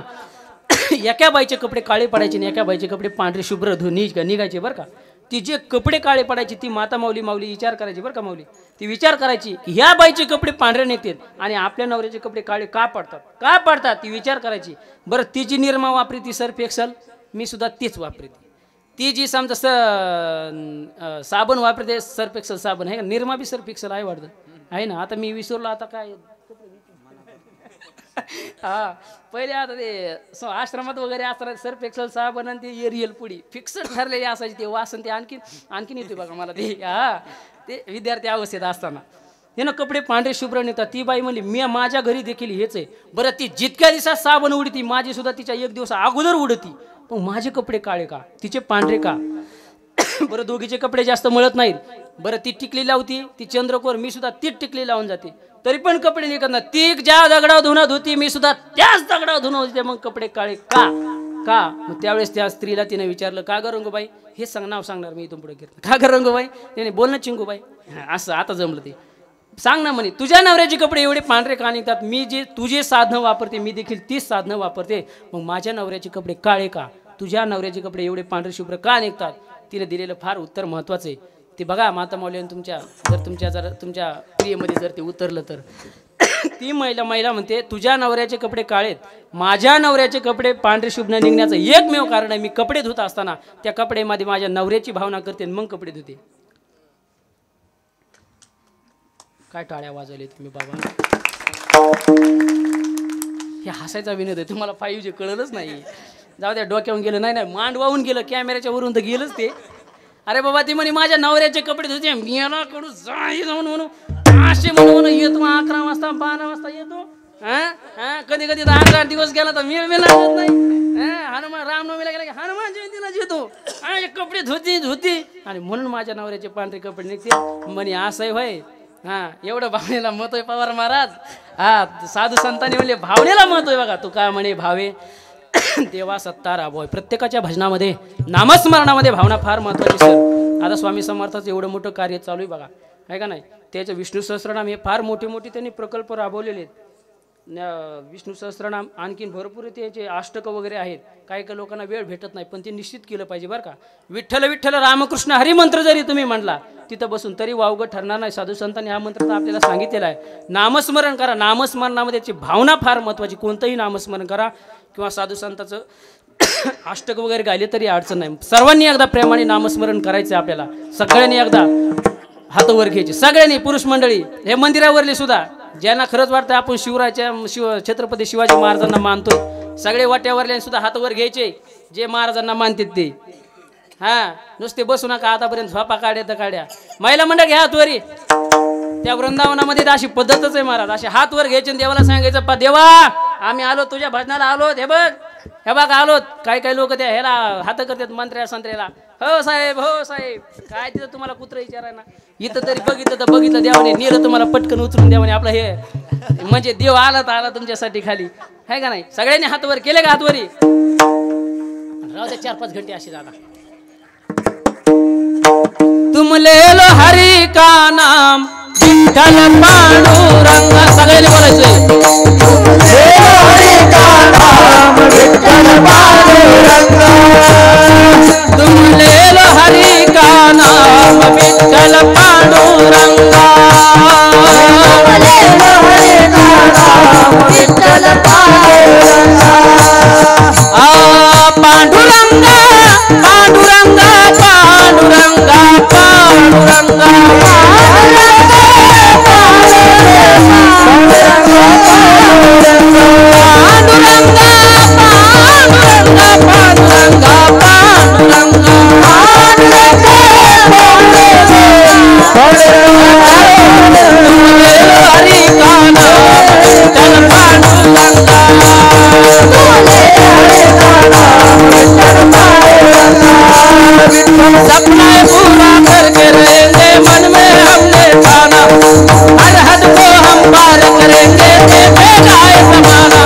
एका बाईचे कपडे काळे पडायचे आणि एका बाईचे कपडे पांढरे शुभ्र निघायचे बरं का. ती जे कपडे काळे पडायचे ती माता माऊली विचार करायची बरं का. माऊली ती विचार करायची ह्या बाईचे कपडे पांढरे निघतात आणि आपल्या नवऱ्याचे कपडे काळे का पडतात ती विचार करायची. बरं तिची निरमा वापरी ती सर्फ एक्सल, मी सुद्धा तीच वापरते. ती जी समजा साबण वापरते सर्फ एक्सल साबण आहे का. निरमा बी सर्फ एक्सल आहे वाटतं आहे ना. आता मी विसरलो आता काय हा पहिले आता ते आश्रमात वगैरे असतात सर्फ एक्सेल साबण आणि ते एरियल पुडी फिक्सड ठरलेली असायची ते वासन ते आणखीन येते बघा मला ते ते विद्यार्थी अवस्थेत असताना हे ना कपडे पांढरे शुभ्र निघतात. ती बाई म्हणली मी माझ्या घरी देखील हेच आहे. बरं ती जितक्या दिवसात साबण उडती माझी सुद्धा तिच्या एक दिवस अगोदर उडती पण माझे कपडे काळे का तिचे पांढरे का. बरं दोघीचे कपडे जास्त मळत नाहीत. बरं ती टिकली लावती ती चंद्रकोर मी सुद्धा तीच टिकली लावून जाते तरी पण कपडे निघत ना. ती ज्या दगडावर धुणत होती मी सुद्धा त्याच दगडावर धुणत होते मग कपडे काळे का का. मग त्यावेळेस त्या स्त्रीला तिने विचारलं का ग रंगूबाई हे नाव सांगणार मी इथून पुढे घेत का ग रंगूबाई. त्याने बोलणं चिंगूबाई असं आता जमलं ते सांग ना म्हणे तुझ्या नवऱ्याचे कपडे एवढे पांढरे का निघतात मी जे तुझे साधनं वापरते मी देखील तीच साधनं वापरते मग माझ्या नवऱ्याचे कपडे काळे का तुझ्या नवऱ्याचे कपडे एवढे पांढरे शुभ्र का निघतात. तिने दिलेलं फार उत्तर महत्त्वाचं आहे ते बघा माता मौल्याने तुमच्या प्रियेमध्ये जर ते उतरलं तर ती महिला म्हणते तुझ्या नवऱ्याचे कपडे काळेत माझ्या नवऱ्याचे कपडे पांढरे शुभ्र निघण्याचं एकमेव कारण आहे मी कपडे धुत असताना त्या कपड्यामध्ये माझ्या नवऱ्याची भावना करते मग कपडे धुते. काय टाळ्या वाजवले तुम्ही बाबा. हे हसायचा विनोद आहे तुम्हाला 5G कळलंच नाही. जाऊ द्या डोक्यावरून गेलं नाही मांड वाहून गेलं कॅमेऱ्याच्या वरून तर गेलंच ते. अरे बाबा ती म्हणे माझ्या नवऱ्याचे कपडे धुते मेला कडू जाई जाऊन म्हणून असे म्हणून येतो 11 वाजता 12 वाजता येतो. कधी 8 दिवस गेला तर मी लागत नाही. हनुमान रामनवमीला गेला की हनुमान जयंतीला येतो कपडे धुती आणि म्हणून माझ्या नवऱ्याचे पांढरे कपडे निघते म्हणे असं होय. एवढं भावनेला मत आहे पवार महाराज. साधू संतांनी म्हणले भावनेला मत आहे बघा तू काय म्हणे भावे देवा सत्ता राबोय. प्रत्येकाच्या भजनामध्ये नामस्मरणामध्ये भावना फार महत्वाची सर. आता स्वामी समर्थाचं एवढं मोठं कार्य चालू आहे बघा आहे का नाही. त्याचं विष्णू सहस्त्रनाम हे फार मोठे त्यांनी प्रकल्प राबवलेले आहेत. विष्णू सहस्त्रनाम आणखीन भरपूर त्याचे अष्टक वगैरे आहेत. काही लोकांना वेळ भेटत नाही पण ते निश्चित केलं पाहिजे बरं का. विठ्ठल विठ्ठल रामकृष्ण हरी मंत्र जरी तुम्ही म्हणला तिथं बसून तरी वावगं ठरणार नाही. साधू संतांनी हा मंत्र तर आपल्याला सांगितलेला आहे. नामस्मरण करा. नामस्मरणामध्ये त्याची भावना फार महत्वाची. कोणतंही नामस्मरण करा किंवा साधू संतांचं अष्टक वगैरे गायले तरी अडचण नाही. सर्वांनी एकदा प्रेमाने नामस्मरण करायचं आपल्याला. सगळ्यांनी एकदा हात वर घ्यायचे सगळ्यांनी पुरुष मंडळी हे मंदिरावरले सुद्धा ज्यांना खरंच वाटतं आपण छत्रपती शिवाजी महाराजांना मानतो सगळे वाट्यावरले सुद्धा हात वर घ्यायचे जे महाराजांना मानतात ते. नुसते बसू नका आतापर्यंत झोपा काढ्या महिला मंडळ घ्या हात वरी. त्या वृंदावनामध्ये अशी पद्धतच आहे महाराज. असे हात वर घ्यायचे देवाला सांगायचं देवा आम्ही आलो तुझ्या भजनाला आलो हे बघ आलोत. काही लोक त्या ह्याला हात करतात मंत्र्या संत्र्याला हो साहेब काय तिथं तुम्हाला कुत्र विचाराय ना इथं तरी बघितलं देवाने नेलं तुम्हाला पटकन उचलून देवाने आपलं हे म्हणजे देव आला तुमच्यासाठी खाली आहे का नाही. सगळ्यांनी हातवर केले का हातवरी राहू द्या 4-5 घंटे अशी जागा. तुम ले लो हरि का नाम विठ्ठल पांडुरंग सगळ्यांनी बोलायचंय. तुम ले लो हरि का नाम विठ्ठल पांडुरंग पांडुरंगा पांडुरंगा पांडुरंगा पांडुरंगा सपना पूरा करके रहेंगे मन में हमने ठाना हर हद को हम पार करेंगे बेगाए जमाना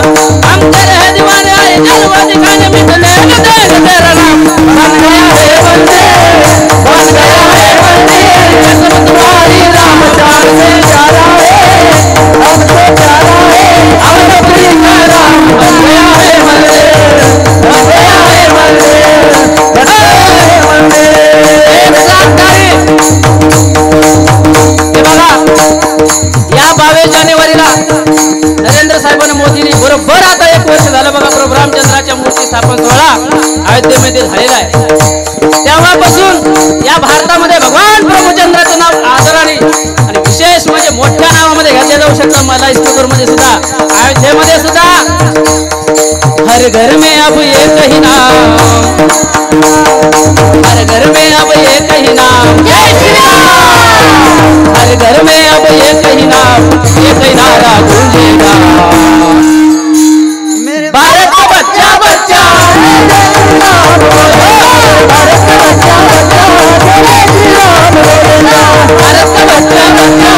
हम तेरे हैं दीवाने आए जलवा दिखाने में तो लेंगे तेरा नाम बन गया है बंदे कसम तुम्हारी राम चाल से प्यारा है हमको प्यारा है हम अपनी का राम बन गया है बंदे बन गया है बंदे या 22 जानेवारीला नरेंद्र साहेबांनी मोदींनी बरोबर आता 1 वर्ष झालं बघा प्रभू रामचंद्राच्या मूर्ती स्थापन सोहळा अयोध्येमध्ये झालेला आहे. तेव्हापासून या भारतामध्ये भगवान प्रभुचंद्राचं नाव आदराने आणि विशेष म्हणजे मोठ्या नावामध्ये घेतले जाऊ शकतं. मला इस्लामपूरमध्ये सुद्धा अयोध्येमध्ये सुद्धा अब एक ही नाम, हर घर में अब एक ही नाम, जय श्री राम। हर घर में अब एक ही नाम, एक ही नारा गूंजेगा, भारत का बच्चा बच्चा भारत का बच्चा बच्चा भारत का बच्चा बच्चा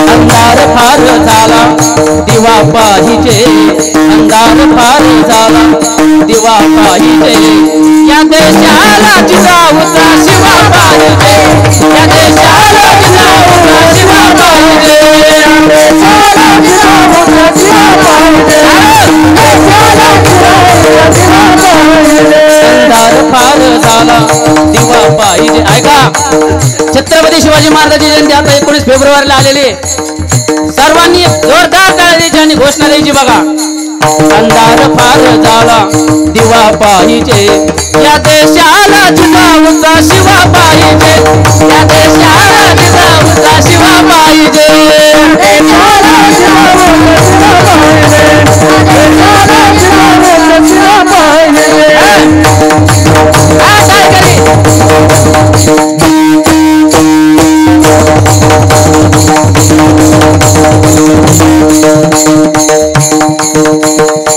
अंधार फार झाला दिवा पाहिजे, अंधार फार झाला दिवा पाहिजे, या देशाला जिजाऊचा शिवा पाहिजे, या देशाला जिजाऊचा शिवा पाहिजे, या देशाला जिजाऊचा शिवा पाहिजे, देशाला जिजाऊचा शिवा पाहिजे, अंधार फार झाला दिवा पाहिजे. ऐका, छत्रपती शिवाजी महाराजांची जयंती आता 19 फेब्रुवारीला आलेली, सर्वांनी जोरदार टाळ्यांची घोषणा द्यायची बघा. अंधार फार झाला दिवा पाहिजे, या देशाला जिजाऊचा शिवा पाहिजे, या देशाला जिजाऊचा शिवा पाहिजे, देशाला जिजाऊचा शिवा पाहिजे, देशाला जिजाऊचा शिवा पाहिजे. काय करी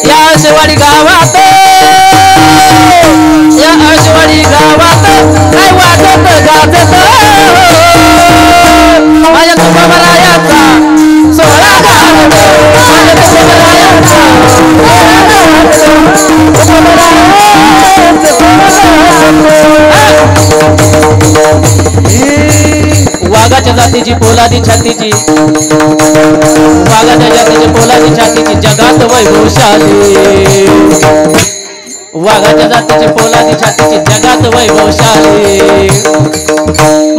या आशेवाडी गावात, या आशेवाडी गावात काय वाजत गाजत माझ्या तुकोबरायाचा सोहळा गाजत, माझ्या तुकोबरायाचा वाघाच्या जातीची पोलादी छातीची, वाघाच्या जातीची पोलादी छातीची जगात वैभवशाली, वाघाच्या जातीची पोलादी छातीची जगात वैभवशाली,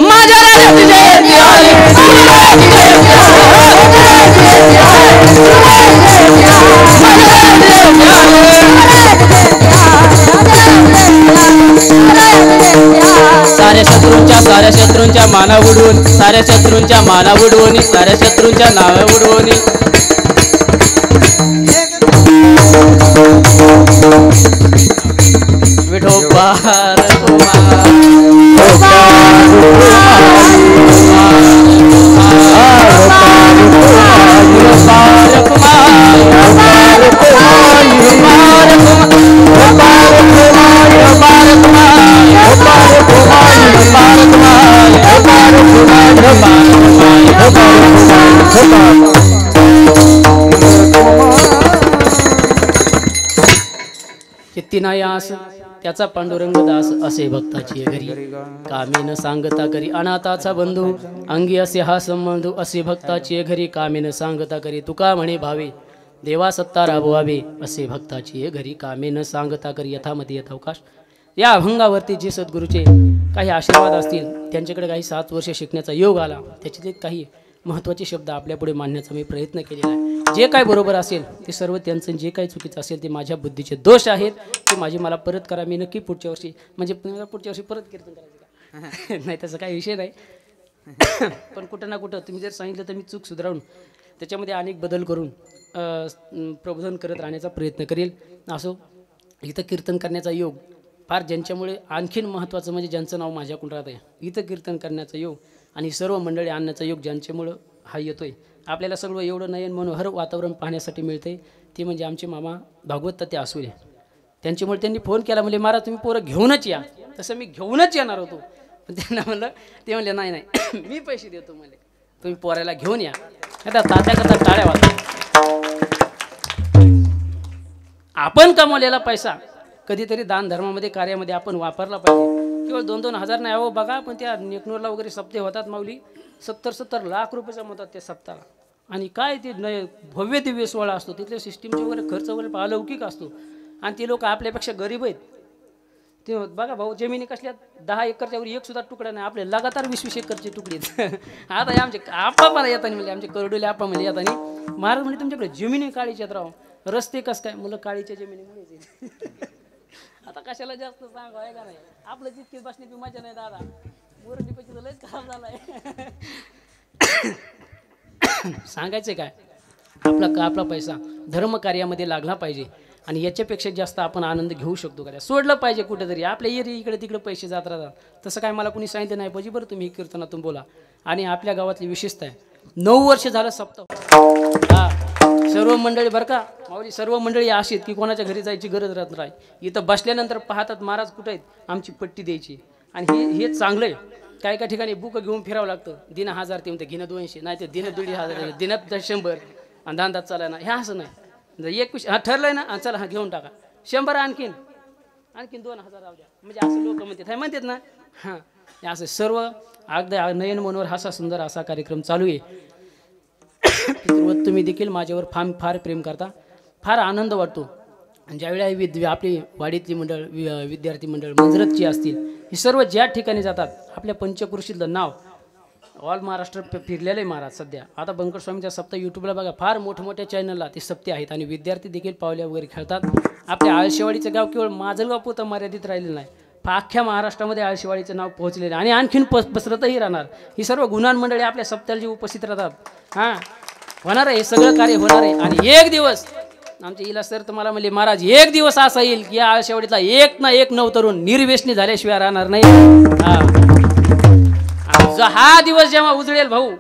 माझ्या राजाची जयंती आली, माझ्या राजाची जयंती आली, माझ्या राजाची जयंती आली, माझ्या राजाची जयंती साऱ्या शत्रूंच्या माना उडवून, साऱ्या शत्रूंच्या माना उडवून, साऱ्या शत्रूंच्या नावे उडवून, विठोबार किती नाही आस त्याचा पांडुरंग दास, असे भक्ताची घरी कामे न सांगता करी, अनाथाचा बंधू अंगी असे हा संबंध, असे भक्ताची घरी कामे न सांगता करी, तुका म्हणे भावे देवा सत्ता राबवावे, असे भक्ताची घरी कामे न सांगता करी. यथामती यथावकाश. या अभंगावरती जे सद्गुरूचे काही आशीर्वाद असतील, त्यांच्याकडे काही 7 वर्ष शिकण्याचा योग आला, त्याचे काही महत्त्वाचे शब्द आपल्यापुढे मांडण्याचा मी प्रयत्न केलेला आहे. जे काय बरोबर असेल ते सर्व त्यांचं, जे काही चुकीचं असेल ते माझ्या बुद्धीचे दोष आहेत, ते माझी मला परत करा. मी नक्की पुढच्या वर्षी, म्हणजे पुढच्या वर्षी परत कीर्तन करायचं का नाही, त्याचा काही विषय नाही. पण कुठं ना कुठं तुम्ही जर सांगितलं तर मी चूक सुधारून त्याच्यामध्ये अनेक बदल करून प्रबोधन करत राहण्याचा प्रयत्न करेल. असो, इथं कीर्तन करण्याचा योग फार, ज्यांच्यामुळे आणखीन महत्त्वाचं म्हणजे ज्यांचं नाव माझ्याकडून राहत आहे, इथं कीर्तन करण्याचा योग आणि सर्व मंडळी आणण्याचा योग ज्यांच्यामुळं हा येतोय. आपल्याला सगळं एवढं नयन मनोहर वातावरण पाहण्यासाठी मिळते, ते म्हणजे आमचे मामा भागवत ताते आसुरे. त्यांच्यामुळे त्यांनी फोन केला, म्हणजे महाराज तुम्ही पोरं घेऊनच या. तसं मी घेऊनच येणार होतो, पण त्यांना म्हणलं, ते म्हणले नाही नाही मी पैसे देतो, मला तुम्ही पोराला घेऊन या. आता तात्याकरता टाळ्या वाजवा. आपण कमवलेला पैसा कधीतरी दान धर्मामध्ये कार्यामध्ये आपण वापरला पाहिजे. केवळ 2-2 हजार नाही हो, बघा पण त्या नेकनूरला वगैरे सप्ते होतात माऊली, 70-70 लाख रुपये जमवतात त्या सप्ताहाला. आणि काय ते भव्य दिव्य सोहळा असतो, तिथल्या सिस्टीमचे वगैरे खर्च वगैरे अलौकिक असतो. आणि ते लोक आपल्यापेक्षा गरीब आहेत. ते बघा भाऊ, जमिनी कसल्या 10 एकरच्या वर एक सुद्धा तुकडा नाही, आपले लगातार 20-20 एकरचे तुकडे आहेत. आता आमचे आप्पा मला येताना म्हणजे आमचे करडोले आप्पा म्हणजे येताना महाराज म्हणजे तुमच्याकडे जमिनी काळीच्यात राव, रस्ते कसं काय, मुलं काळीच्या जमिनीमुळे. आता कशाला जास्त सांगा आहे का नाही, आपलं जितकी बसण्याची मजा नाही दादा, बोरंडीपैकी लयच खराब झालाय. सांगायचं काय, आपला पैसा धर्मकार्यामध्ये लागला पाहिजे आणि याच्यापेक्षा जास्त आपण आनंद घेऊ शकतो का? सोडलं पाहिजे कुठेतरी. आपल्या इकडे तिकडे पैसे जात राहतात. तसं काय मला कुणी सांगितलं नाही पाहिजे. बरं तुम्ही कीर्तनातून बोला. आणि आपल्या गावातली विशेषता आहे 9 वर्ष झालं सप्ताह. हा सर्व मंडळी बरं का माऊली, सर्व मंडळी अशी आहेत की कोणाच्या घरी जायची गरज राहत नाही. इथं बसल्यानंतर पाहतात महाराज कुठे आहेत, आमची पट्टी द्यायची. आणि हे चांगलं आहे. काय काय ठिकाणी बुक घेऊन फिरावं लागतं. दिन 1000 ते म्हणते घेणं 200, नाही ते दिन 1500, दिनात 100 आणि दांदात चालाय ना. हे असं नाही. जर एक हा ठरलंय ना, चला हा घेऊन टाका 100 आणखीन 2000 राहू द्या. म्हणजे असं लोक म्हणतात ना. हां हे असं सर्व अगदी नयन मनोहर असा सुंदर असा कार्यक्रम चालू आहे. पितृवत तुम्ही देखील माझ्यावर फार प्रेम करता. फार आनंद वाटतो. ज्यावेळी आपली वाडीतली मंडळ विद्यार्थी मंडळ मंजरतची असतील, हे सर्व ज्या ठिकाणी जातात आपल्या पंचक्रोशीतलं नाव ऑल महाराष्ट्र फिरलेलं आहे महाराज. सध्या आता बंकर स्वामीच्या सप्ताह यूट्यूबला बघा, फार मोठमोठ्या चॅनलला ते सप्ते आहेत. आणि विद्यार्थी देखील पावल्या वगैरे खेळतात. आपल्या आळशेवाडीचं गाव केवळ माजलगाव पुरतं मर्यादित राहिलेलं नाही. अख्ख्या महाराष्ट्रामध्ये आळशेवाडीचं नाव पोहोचलेलं आहे आणि आणखीन पसरतही राहणार. ही सर्व गुणान मंडळी आपल्या सप्त्याला जी उपस्थित राहतात. हां होणार आहे, हे सगळं कार्य होणार आहे. आणि एक दिवस आमचे इला सर तुम्हाला म्हणले महाराज, एक दिवस असा येईल की या आळशेवाडीतला एक ना एक नवतरुण निर्व्यसनी झाल्याशिवाय राहणार नाही. हा दिवस जेव्हा उजळेल भाऊ,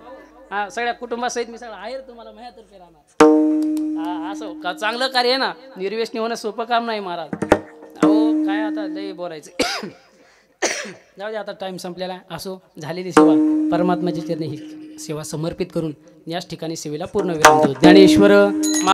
हा सगळ्या कुटुंबासहित मी सगळं आहेर तुम्हाला माझ्यातर्फे राहणार. असं का चांगलं कार्य आहे ना. निर्व्यसनी होणं सोपं काम नाही महाराज. अहो काय आता लय बोलायचं. जाऊ दे आता टाईम संपलेला आहे. असो झालेली सेवा परमात्म्याच्या चरणी ही सेवा समर्पित करून याच ठिकाणी सेवेला पूर्ण विराम देऊ. ज्ञानेश्वर